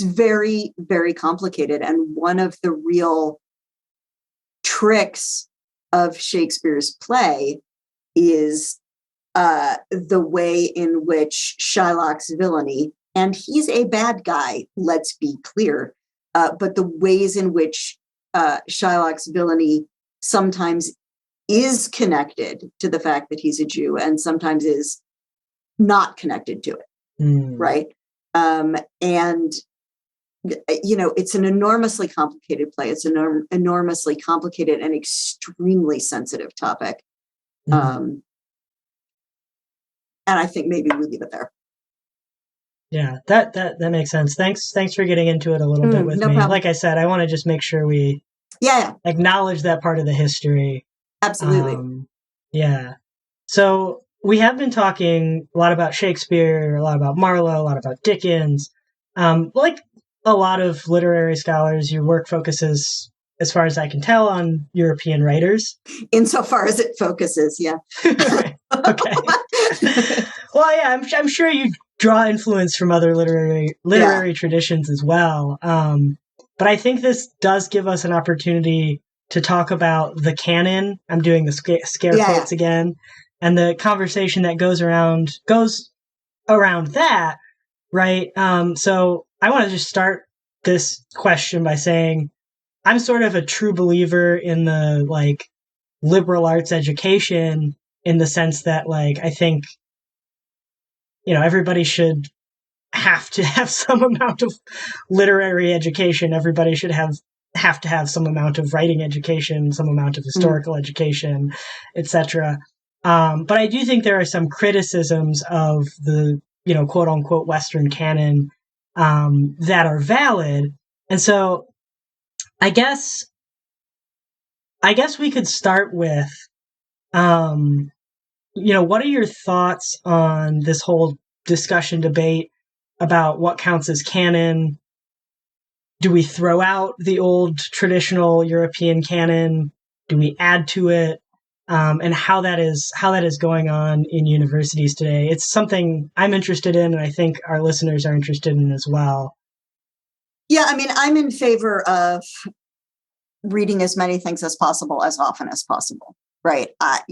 very, very complicated. And one of the real tricks of Shakespeare's play is the way in which Shylock's villainy, and he's a bad guy, let's be clear, but the ways in which Shylock's villainy sometimes is connected to the fact that he's a Jew and sometimes is not connected to it, right? And, it's an enormously complicated play. It's an enormously complicated and extremely sensitive topic. And I think maybe we leave it there. Yeah, that makes sense. Thanks for getting into it a little bit with me. Problem. Like I said, I want to just make sure we acknowledge that part of the history. Absolutely. Yeah. So we have been talking a lot about Shakespeare, a lot about Marlowe, a lot about Dickens. Like a lot of literary scholars, your work focuses, as far as I can tell, on European writers. Insofar as it focuses, yeah. Okay. Well, yeah, I'm sure you draw influence from other literary traditions as well. But I think this does give us an opportunity to talk about the canon. I'm doing the scare quotes again, and the conversation that goes around that, right? So I want to just start this question by saying I'm sort of a true believer in the liberal arts education, in the sense that I think everybody should have to have some amount of literary education. Everybody should have to have some amount of writing education, some amount of historical education, etc. But I do think there are some criticisms of the quote unquote Western canon that are valid, and so I guess we could start with what are your thoughts on this whole discussion debate about what counts as canon? Do we throw out the old traditional European canon? Do we add to it? And how that is going on in universities today? It's something I'm interested in, and I think our listeners are interested in as well. Yeah, I mean, I'm in favor of reading as many things as possible, as often as possible, right? I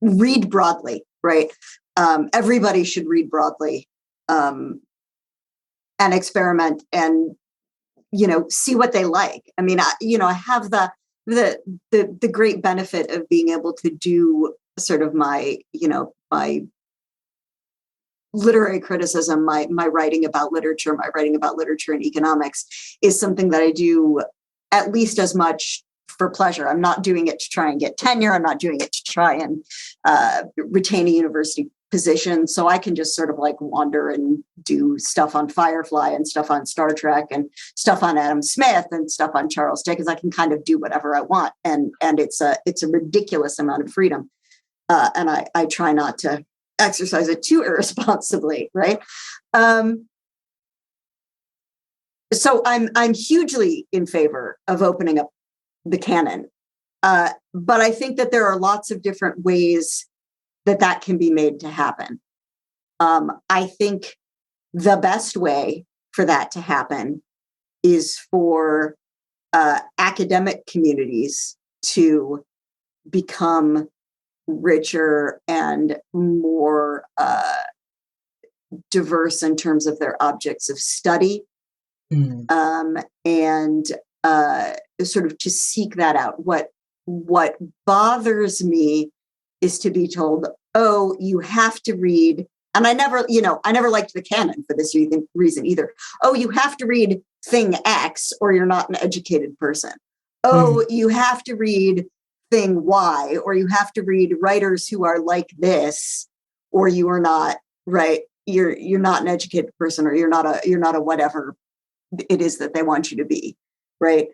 read broadly, right? Everybody should read broadly and experiment and, see what they like. I mean, I have the great benefit of being able to do sort of my literary criticism, my writing about literature and economics is something that I do at least as much for pleasure. I'm not doing it to try and get tenure. I'm not doing it to try and retain a university position. So I can just sort of wander and do stuff on Firefly and stuff on Star Trek and stuff on Adam Smith and stuff on Charles Dickens. I can kind of do whatever I want. And it's a ridiculous amount of freedom. And I try not to exercise it too irresponsibly, right? So I'm hugely in favor of opening up the canon. But I think that there are lots of different ways that can be made to happen. I think the best way for that to happen is for academic communities to become richer and more diverse in terms of their objects of study, and sort of to seek that out. What bothers me is to be told, oh, you have to read, and I never liked the canon for this reason either. Oh, you have to read thing X or you're not an educated person. Oh, you have to read thing Y, or you have to read writers who are like this, or you are not, right? You're not an educated person, or you're not a whatever it is that they want you to be, right?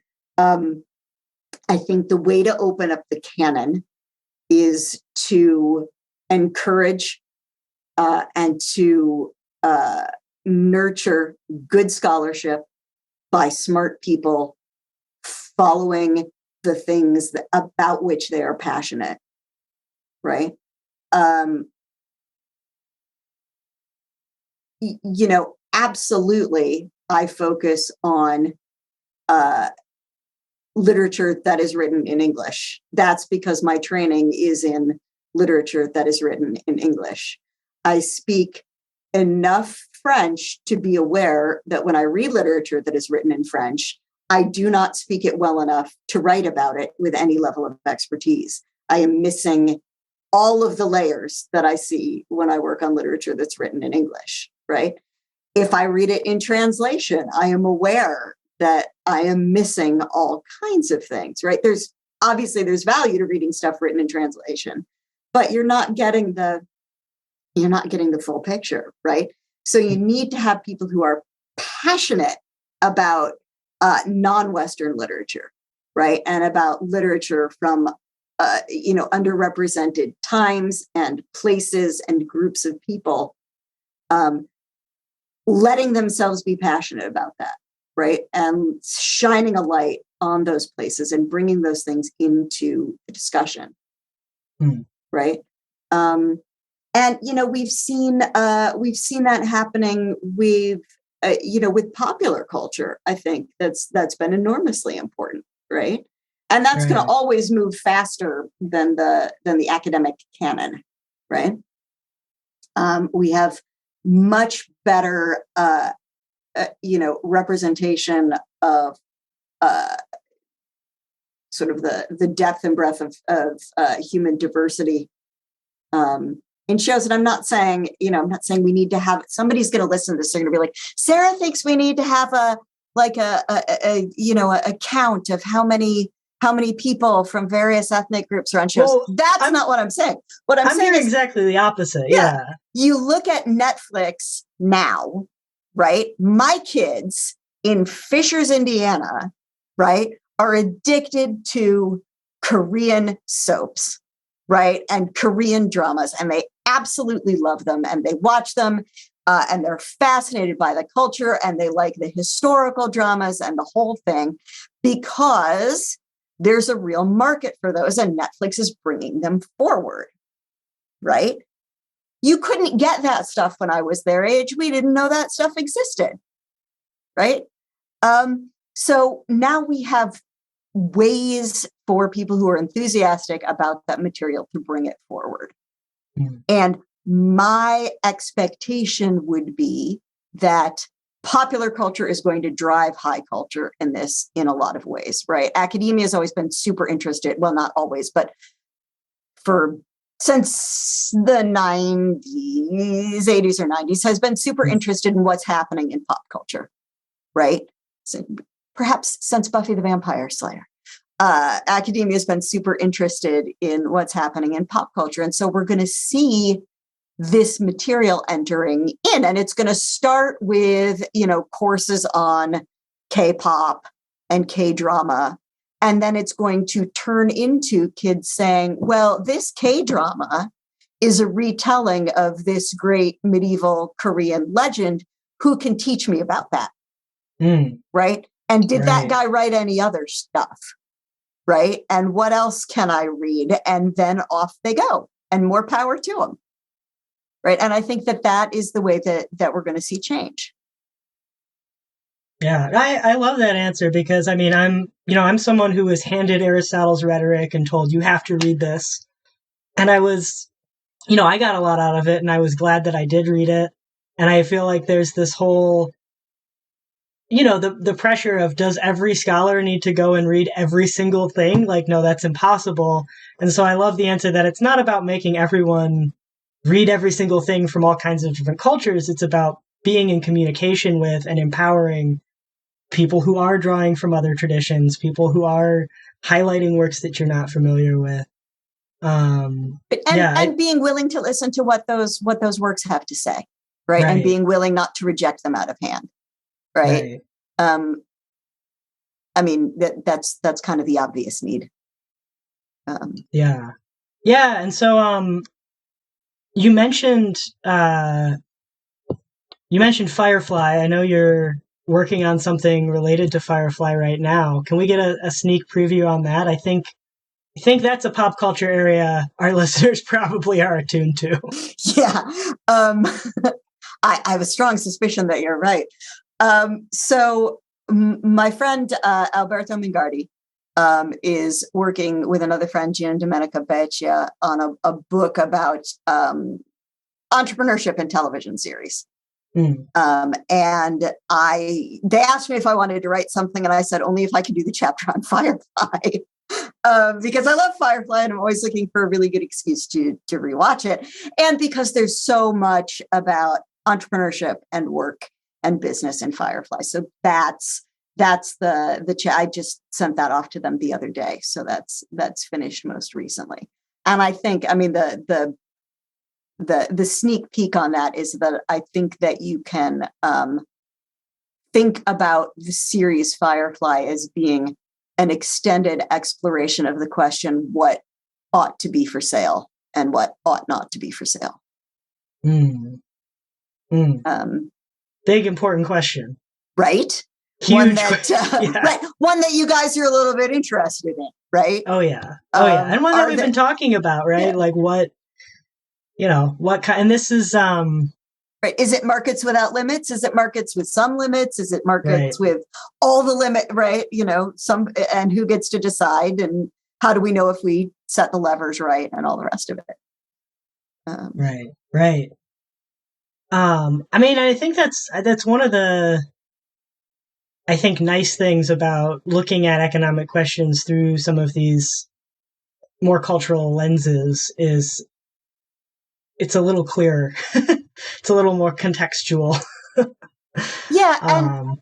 I think the way to open up the canon is to encourage and to nurture good scholarship by smart people following the things about which they are passionate, right? Absolutely, I focus on literature that is written in English. That's because my training is in literature that is written in English. I speak enough French to be aware that when I read literature that is written in French, I do not speak it well enough to write about it with any level of expertise. I am missing all of the layers that I see when I work on literature that's written in English, right? If I read it in translation, I am aware that I am missing all kinds of things, right? There's value to reading stuff written in translation, but you're not getting the full picture, right? So you need to have people who are passionate about non-Western literature, right? And about literature from underrepresented times and places and groups of people, letting themselves be passionate about that, right? And shining a light on those places and bringing those things into the discussion, right? And we've seen that happening with popular culture. I think that's been enormously important, right? And that's going to always move faster than the academic canon, right? We have much better, representation of sort of the depth and breadth of human diversity in shows. And I'm not saying we need to have, somebody's going to listen to this. They're going to be like, Sarah thinks we need to have a count of how many people from various ethnic groups are on shows. Well, that's not what I'm saying. What I'm saying is exactly the opposite. Yeah. You look at Netflix now, right? My kids in Fishers, Indiana, right, are addicted to Korean soaps, right? And Korean dramas, and they absolutely love them, and they watch them, and they're fascinated by the culture, and they like the historical dramas and the whole thing, because there's a real market for those, and Netflix is bringing them forward, right? You couldn't get that stuff when I was their age. We didn't know that stuff existed, right? So now we have ways for people who are enthusiastic about that material to bring it forward. And my expectation would be that popular culture is going to drive high culture in a lot of ways, right? Academia has always been super interested. Well, not always, but since the 80s or 90s, has been super interested in what's happening in pop culture, right? So perhaps since Buffy the Vampire Slayer. Academia has been super interested in what's happening in pop culture. And so we're going to see this material entering in, and it's going to start with, courses on K-pop and K-drama. And then it's going to turn into kids saying, well, this K-drama is a retelling of this great medieval Korean legend. Who can teach me about that? Right? And did that guy write any other stuff? Right? And what else can I read? And then off they go, and more power to them. Right. And I think that is the way that we're going to see change. Yeah, I love that answer, because I'm someone who was handed Aristotle's Rhetoric and told you have to read this. And I was, I got a lot out of it, and I was glad that I did read it. And I feel like there's this whole, the pressure of, does every scholar need to go and read every single thing? Like, no, that's impossible. And so I love the answer that it's not about making everyone read every single thing from all kinds of different cultures. It's about being in communication with and empowering people who are drawing from other traditions, people who are highlighting works that you're not familiar with. And being willing to listen to what those works have to say, right? And being willing not to reject them out of hand, right? I mean, that's kind of the obvious need. Yeah. And so, you mentioned Firefly. I know you're working on something related to Firefly right now. Can we get a sneak preview on that? I think that's a pop culture area our listeners probably are attuned to. Yeah. I have a strong suspicion that you're right. So my friend Alberto Mingardi is working with another friend, Gian Domenica Beccia, on a book about entrepreneurship in television series. And they asked me if I wanted to write something, and I said only if I can do the chapter on Firefly. Because I love Firefly and I'm always looking for a really good excuse to rewatch it. And because there's so much about entrepreneurship and work and business in Firefly. So that's the I just sent that off to them the other day. So that's finished most recently. And I think, I mean, the sneak peek on that is that I think that you can think about the series Firefly as being an extended exploration of the question, what ought to be for sale and what ought not to be for sale. Big, important question. Right? Huge one that, yeah. Right. One that you guys are a little bit interested in, right? Oh, yeah. And one that we've been talking about, right? Yeah. Like what kind, and this is, right. Is it markets without limits? Is it markets with some limits? Is it markets with all the limit, right? Some, and who gets to decide, and how do we know if we set the levers right, and all the rest of it? Right. I mean, I think that's one of the, I think, nice things about looking at economic questions through some of these more cultural lenses is it's a little clearer. It's a little more contextual. Yeah. And,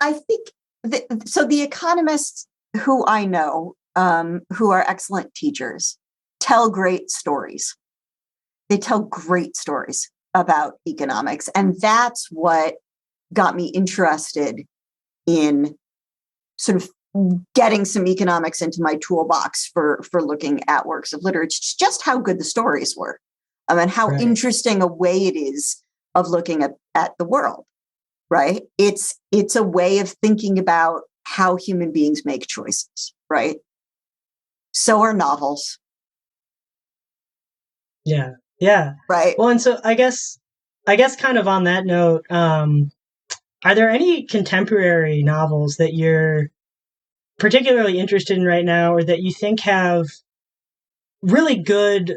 I think so the economists who I know, who are excellent teachers, tell great stories. They tell great stories about economics. And that's what got me interested in sort of getting some economics into my toolbox for looking at works of literature, just how good the stories were. And how interesting a way it is of looking at the world, right? It's a way of thinking about how human beings make choices, right? So are novels. Yeah. Right. Well, and so I guess kind of on that note, are there any contemporary novels that you're particularly interested in right now, or that you think have really good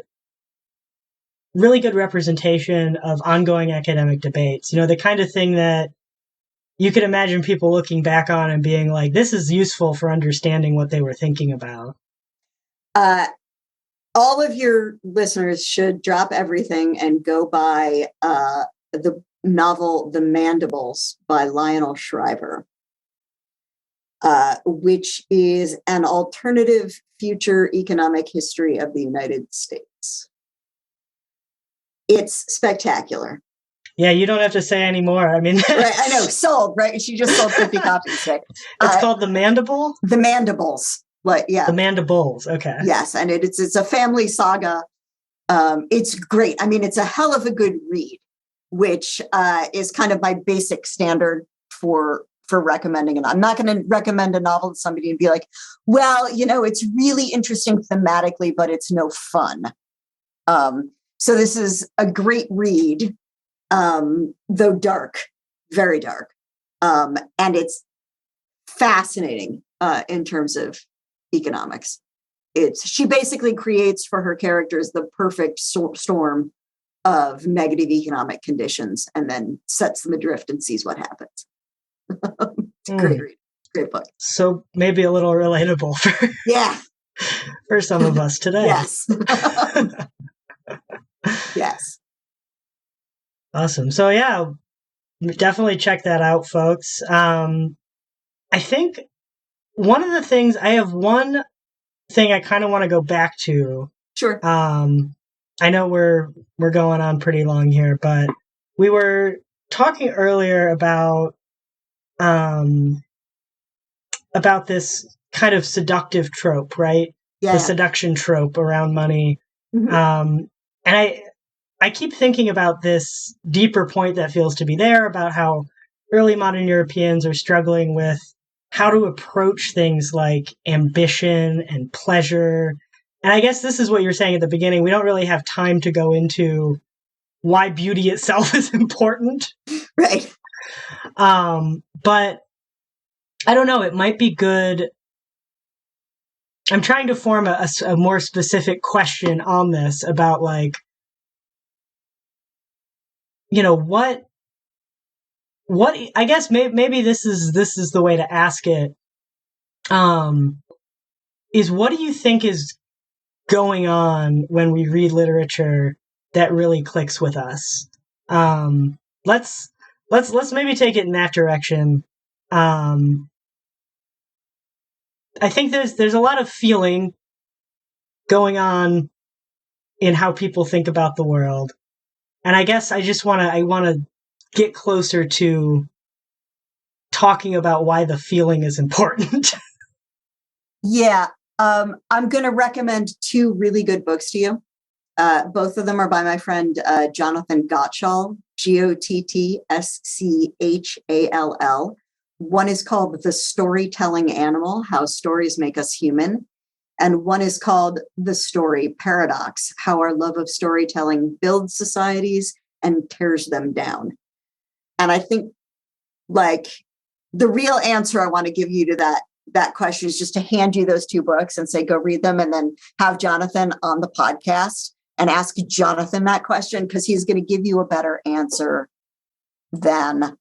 representation of ongoing academic debates? The kind of thing that you could imagine people looking back on and being like, this is useful for understanding what they were thinking about. All of your listeners should drop everything and go buy the novel The Mandibles by Lionel Shriver, which is an alternative future economic history of the United States. It's spectacular. Yeah, you don't have to say any more. I mean, right, I know, sold, right? She just sold 50 copies today. It's called The Mandible? The Mandibles. Yeah. The Mandibles, okay. Yes, and it's a family saga. It's great. I mean, it's a hell of a good read, which is kind of my basic standard for recommending it. I'm not going to recommend a novel to somebody and be like, well, it's really interesting thematically, but it's no fun. So this is a great read, though dark, very dark. And it's fascinating in terms of economics. She basically creates for her characters the perfect storm of negative economic conditions and then sets them adrift and sees what happens. It's a great read. Great book. So maybe a little relatable for some of us today. Yes. Yes. Awesome. So yeah, definitely check that out, folks. I think one of the things, I have one thing I kind of want to go back to. Sure. I know we're going on pretty long here, but we were talking earlier about about this kind of seductive trope, right? Yeah. The seduction trope around money. And I keep thinking about this deeper point that feels to be there about how early modern Europeans are struggling with how to approach things like ambition and pleasure. And I guess this is what you're saying at the beginning. We don't really have time to go into why beauty itself is important. Right. But I don't know, it might be good. I'm trying to form a more specific question on this about, like, you know, what I guess maybe this is the way to ask it. Is what do you think is going on when we read literature that really clicks with us? Let's maybe take it in that direction. I think there's a lot of feeling going on in how people think about the world, and I guess I want to get closer to talking about why the feeling is important. Yeah. I'm going to recommend two really good books to you. Both of them are by my friend Jonathan Gottschall, Gottschall. One is called The Storytelling Animal, How Stories Make Us Human. And one is called The Story Paradox, How Our Love of Storytelling Builds Societies and Tears Them Down. And I think, like, the real answer I want to give you to that question is just to hand you those two books and say, go read them, and then have Jonathan on the podcast and ask Jonathan that question, because he's going to give you a better answer than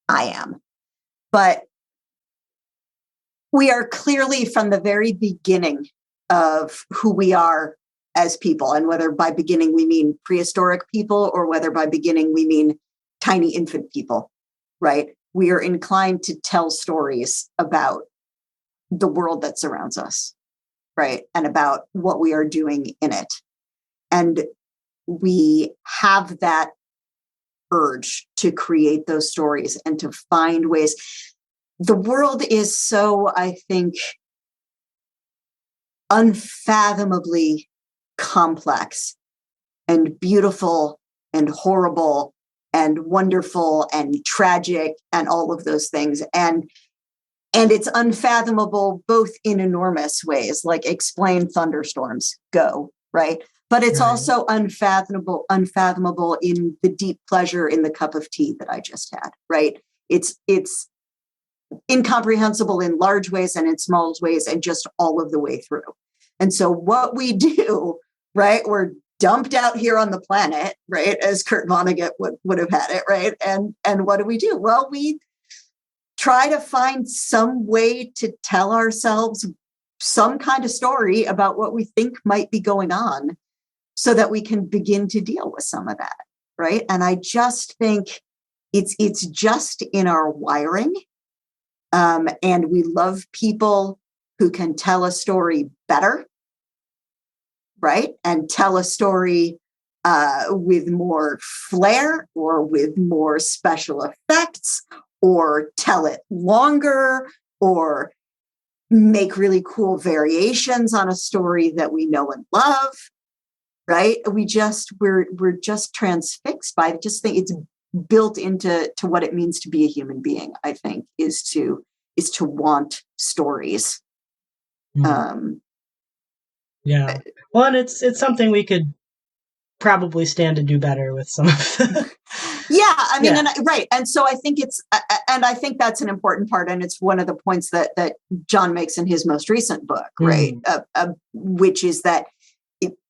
I am. But we are clearly, from the very beginning of who we are as people, and whether by beginning we mean prehistoric people or whether by beginning we mean tiny infant people, right? We are inclined to tell stories about the world that surrounds us, right? And about what we are doing in it. And we have that urge to create those stories and to find ways. The world is so, I think, unfathomably complex and beautiful and horrible and wonderful and tragic and all of those things. And it's unfathomable both in enormous ways, like explain thunderstorms, go, right? But it's also unfathomable in the deep pleasure in the cup of tea that I just had, right? It's incomprehensible in large ways and in small ways and just all of the way through. And so what we do, right, we're dumped out here on the planet, right, as Kurt Vonnegut would have had it, right? And what do? Well, we try to find some way to tell ourselves some kind of story about what we think might be going on so that we can begin to deal with some of that, right? And I just think it's just in our wiring. And we love people who can tell a story better, right? And tell a story with more flair or with more special effects, or tell it longer, or make really cool variations on a story that we know and love, right? We're just transfixed by it. Just think it's built into what it means to be a human being, I think, is to want stories. Yeah. Well, and it's something we could probably stand to do better with some of the... Yeah, I mean, right. And so I think I think that's an important part. And it's one of the points that John makes in his most recent book, right? Which is that,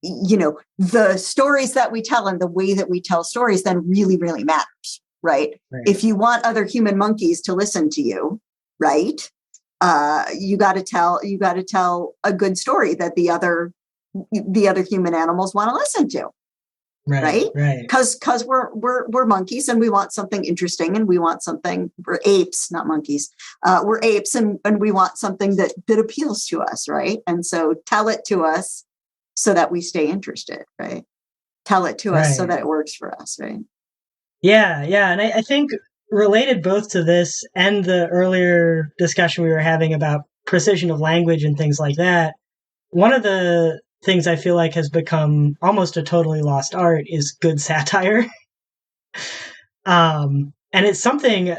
the stories that we tell and the way that we tell stories then really, really matters, right? If you want other human monkeys to listen to you, right? You got to tell a good story that the other human animals want to listen to. Right. Because we're monkeys and we want something interesting, and we want something. We're apes, not monkeys. We're apes, and we want something that appeals to us, right? And so tell it to us so that we stay interested, right? Tell it to us so that it works for us, right? Yeah, and I think related both to this and the earlier discussion we were having about precision of language and things like that, one of the things I feel like has become almost a totally lost art is good satire. And it's something,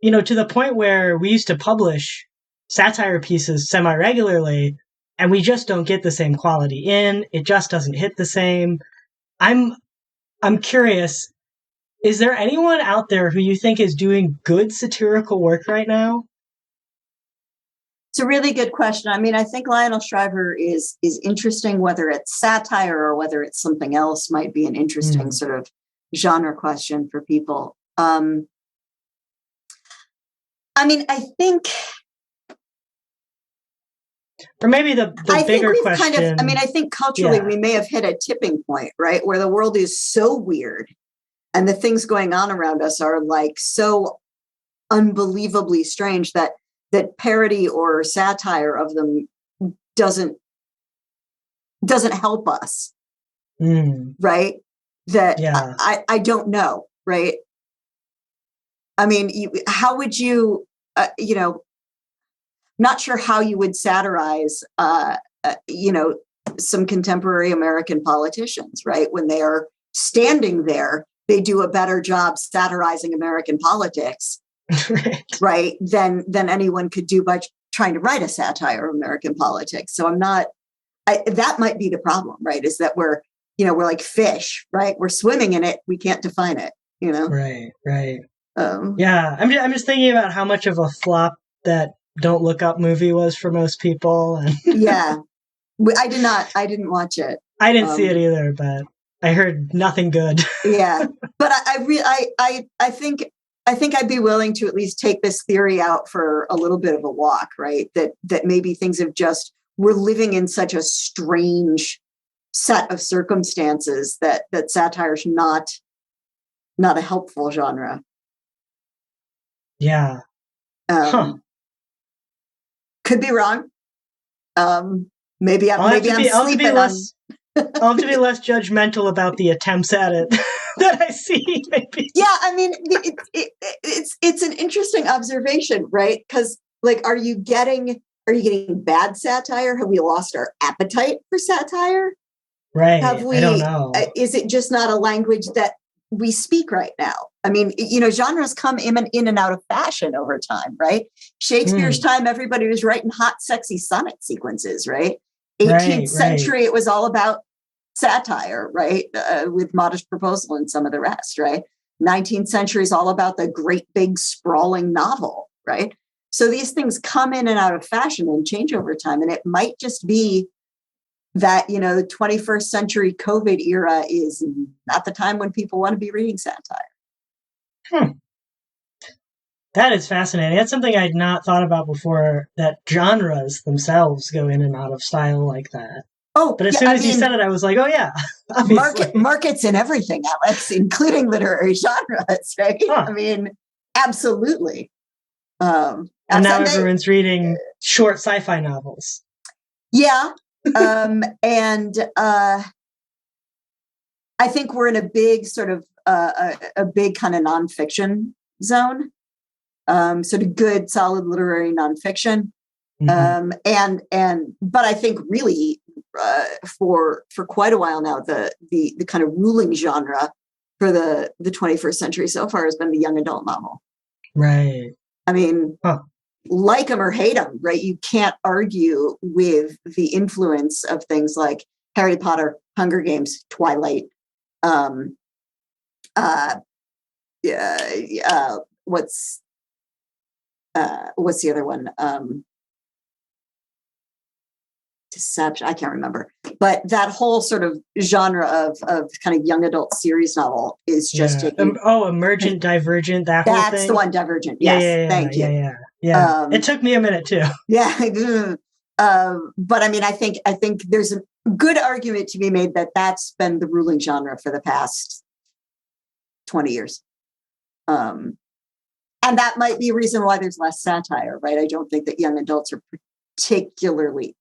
to the point where we used to publish satire pieces semi-regularly, and we just don't get the same quality in. It just doesn't hit the same. I'm curious, is there anyone out there who you think is doing good satirical work right now? It's a really good question. I mean, I think Lionel Shriver is interesting, whether it's satire or whether it's something else might be an interesting sort of genre question for people. I mean, I think... Or maybe the bigger question... I think culturally we may have hit a tipping point, right? Where the world is so weird and the things going on around us are like so unbelievably strange that parody or satire of them doesn't help us, right? I don't know, right? I mean, how would you, not sure how you would satirize, some contemporary American politicians, right? When they are standing there, they do a better job satirizing American politics, right? Than anyone could do by trying to write a satire of American politics. So that might be the problem, right? Is that we're like fish, right? We're swimming in it. We can't define it, Right. Yeah. I'm just thinking about how much of a flop that Don't Look Up movie was for most people. And yeah. I didn't watch it. I didn't see it either, but I heard nothing good. Yeah. But I think I'd be willing to at least take this theory out for a little bit of a walk, right? That maybe things we're living in such a strange set of circumstances that satire is not a helpful genre. Yeah. Could be wrong. Maybe I'm sleeping. I'll have to be less judgmental about the attempts at it that I see. Maybe. Yeah, I mean, it's an interesting observation, right? Because are you getting bad satire? Have we lost our appetite for satire? Right. I don't know. Is it just not a language that we speak right now? I mean, genres come in and out of fashion over time, right? Shakespeare's time, everybody was writing hot, sexy sonnet sequences, right? 18th century, it was all about satire, right? With Modest Proposal and some of the rest, right? 19th century is all about the great big sprawling novel, right? So these things come in and out of fashion and change over time. And it might just be that, the 21st century COVID era is not the time when people want to be reading satire. That is fascinating. That's something I'd not thought about before, that genres themselves go in and out of style like that. Oh, but as soon as you said it, I was like, oh yeah. Markets in everything, Alex, including literary genres, right? Huh. I mean, absolutely. And now everyone's reading short sci-fi novels. Yeah. And I think we're in a big sort of a big kind of nonfiction zone. Sort of good, solid literary nonfiction. But I think really for quite a while now, the kind of ruling genre for the 21st century so far has been the young adult novel. Right. I mean, like them or hate them, right? You can't argue with the influence of things like Harry Potter, Hunger Games, Twilight. What's the other one? Deception. I can't remember. But that whole sort of genre of kind of young adult series novel is just taking... Emergent, Divergent, that whole thing? That's the one, Divergent. Yes, thank you. Yeah. It took me a minute too. Yeah. But I mean, I think there's a good argument to be made that that's been the ruling genre for the past 20 years. And that might be a reason why there's less satire, right? I don't think that young adults are particularly,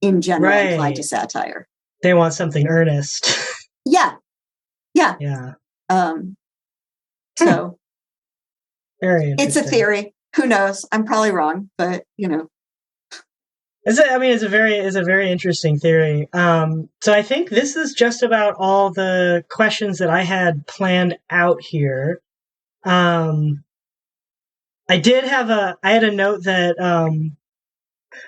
in general, inclined to satire. They want something earnest. Yeah. So very interesting. It's a theory. Who knows? I'm probably wrong, but It's a very interesting theory. So I think this is just about all the questions that I had planned out here. I had a note that,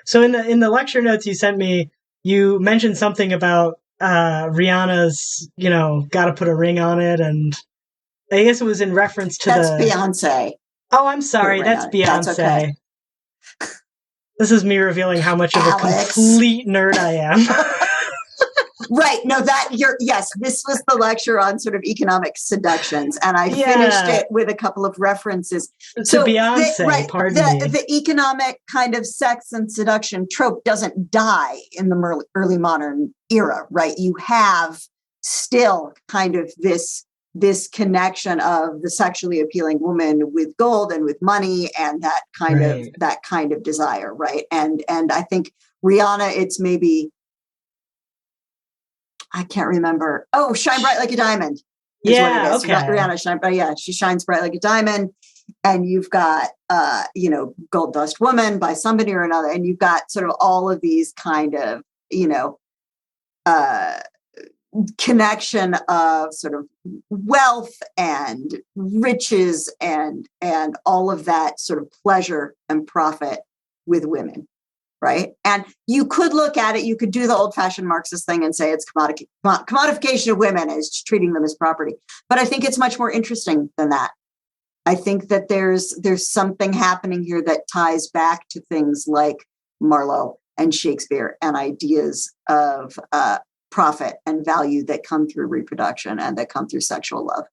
so in the lecture notes you sent me, you mentioned something about, Rihanna's, gotta put a ring on it. And I guess it was in reference to That's Beyonce. Oh, I'm sorry. That's Beyonce. That's okay. This is me revealing how much of Alex. a complete nerd I am. Right. No, yes, this was the lecture on sort of economic seductions. And I finished it with a couple of references. To Beyonce, pardon me. The economic kind of sex and seduction trope doesn't die in the early modern era, right? You have still kind of this connection of the sexually appealing woman with gold and with money and that kind of desire, right? And I think Rihanna, it's maybe, I can't remember. Oh, Shine Bright Like a Diamond is what it is. Okay. Rihanna shine, but yeah, she shines bright like a diamond. And you've got Gold Dust Woman by somebody or another, and you've got sort of all of these kind of connection of sort of wealth and riches and all of that sort of pleasure and profit with women, right? And you could look at it, you could do the old-fashioned Marxist thing and say it's commodification of women, is treating them as property. But I think it's much more interesting than that. I think that there's something happening here that ties back to things like Marlowe and Shakespeare and ideas of profit and value that come through reproduction and that come through sexual love.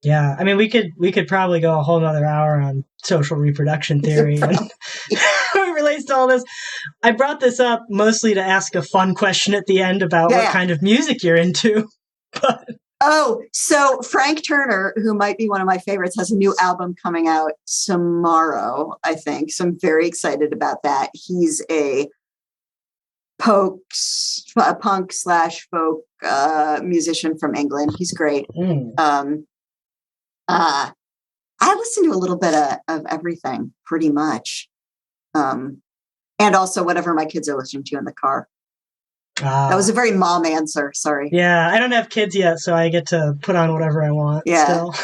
Yeah, I mean, we could probably go a whole nother hour on social reproduction theory and it relates to all this. I brought this up mostly to ask a fun question at the end about what kind of music you're into. Oh, so Frank Turner, who might be one of my favorites, has a new album coming out tomorrow, I think. So I'm very excited about that. He's a punk/folk musician from England. He's great. I listen to a little bit of everything, pretty much. And also whatever my kids are listening to in the car. That was a very mom answer. Sorry. Yeah, I don't have kids yet, so I get to put on whatever I want. Yeah. Still.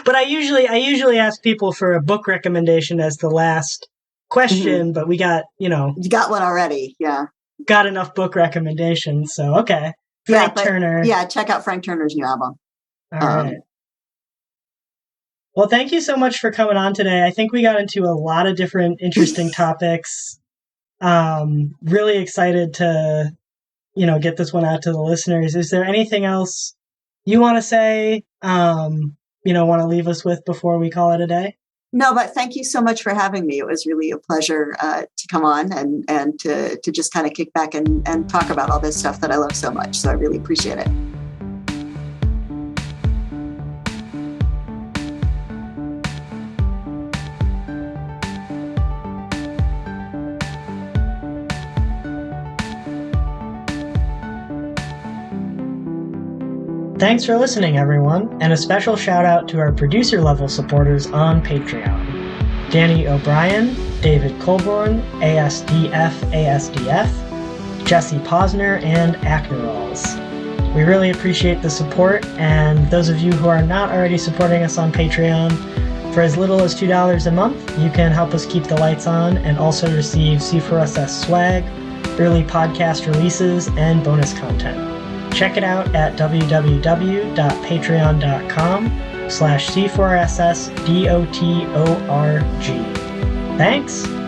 But I usually ask people for a book recommendation as the last question, but we got, You got one already, yeah. Got enough book recommendations, so okay. Frank Turner. Yeah, check out Frank Turner's new album. All right. Well, thank you so much for coming on today. I think we got into a lot of different interesting topics. Really excited to, get this one out to the listeners. Is there anything else you want to say, want to leave us with before we call it a day? No, but thank you so much for having me. It was really a pleasure to come on and to just kind of kick back and talk about all this stuff that I love so much. So I really appreciate it. Thanks for listening, everyone, and a special shout out to our producer-level supporters on Patreon. Danny O'Brien, David Colborn, ASDF, Jesse Posner, and Ackneralls. We really appreciate the support, and those of you who are not already supporting us on Patreon, for as little as $2 a month, you can help us keep the lights on and also receive C4SS swag, early podcast releases, and bonus content. Check it out at www.patreon.com/C4SSDOTORG. Thanks!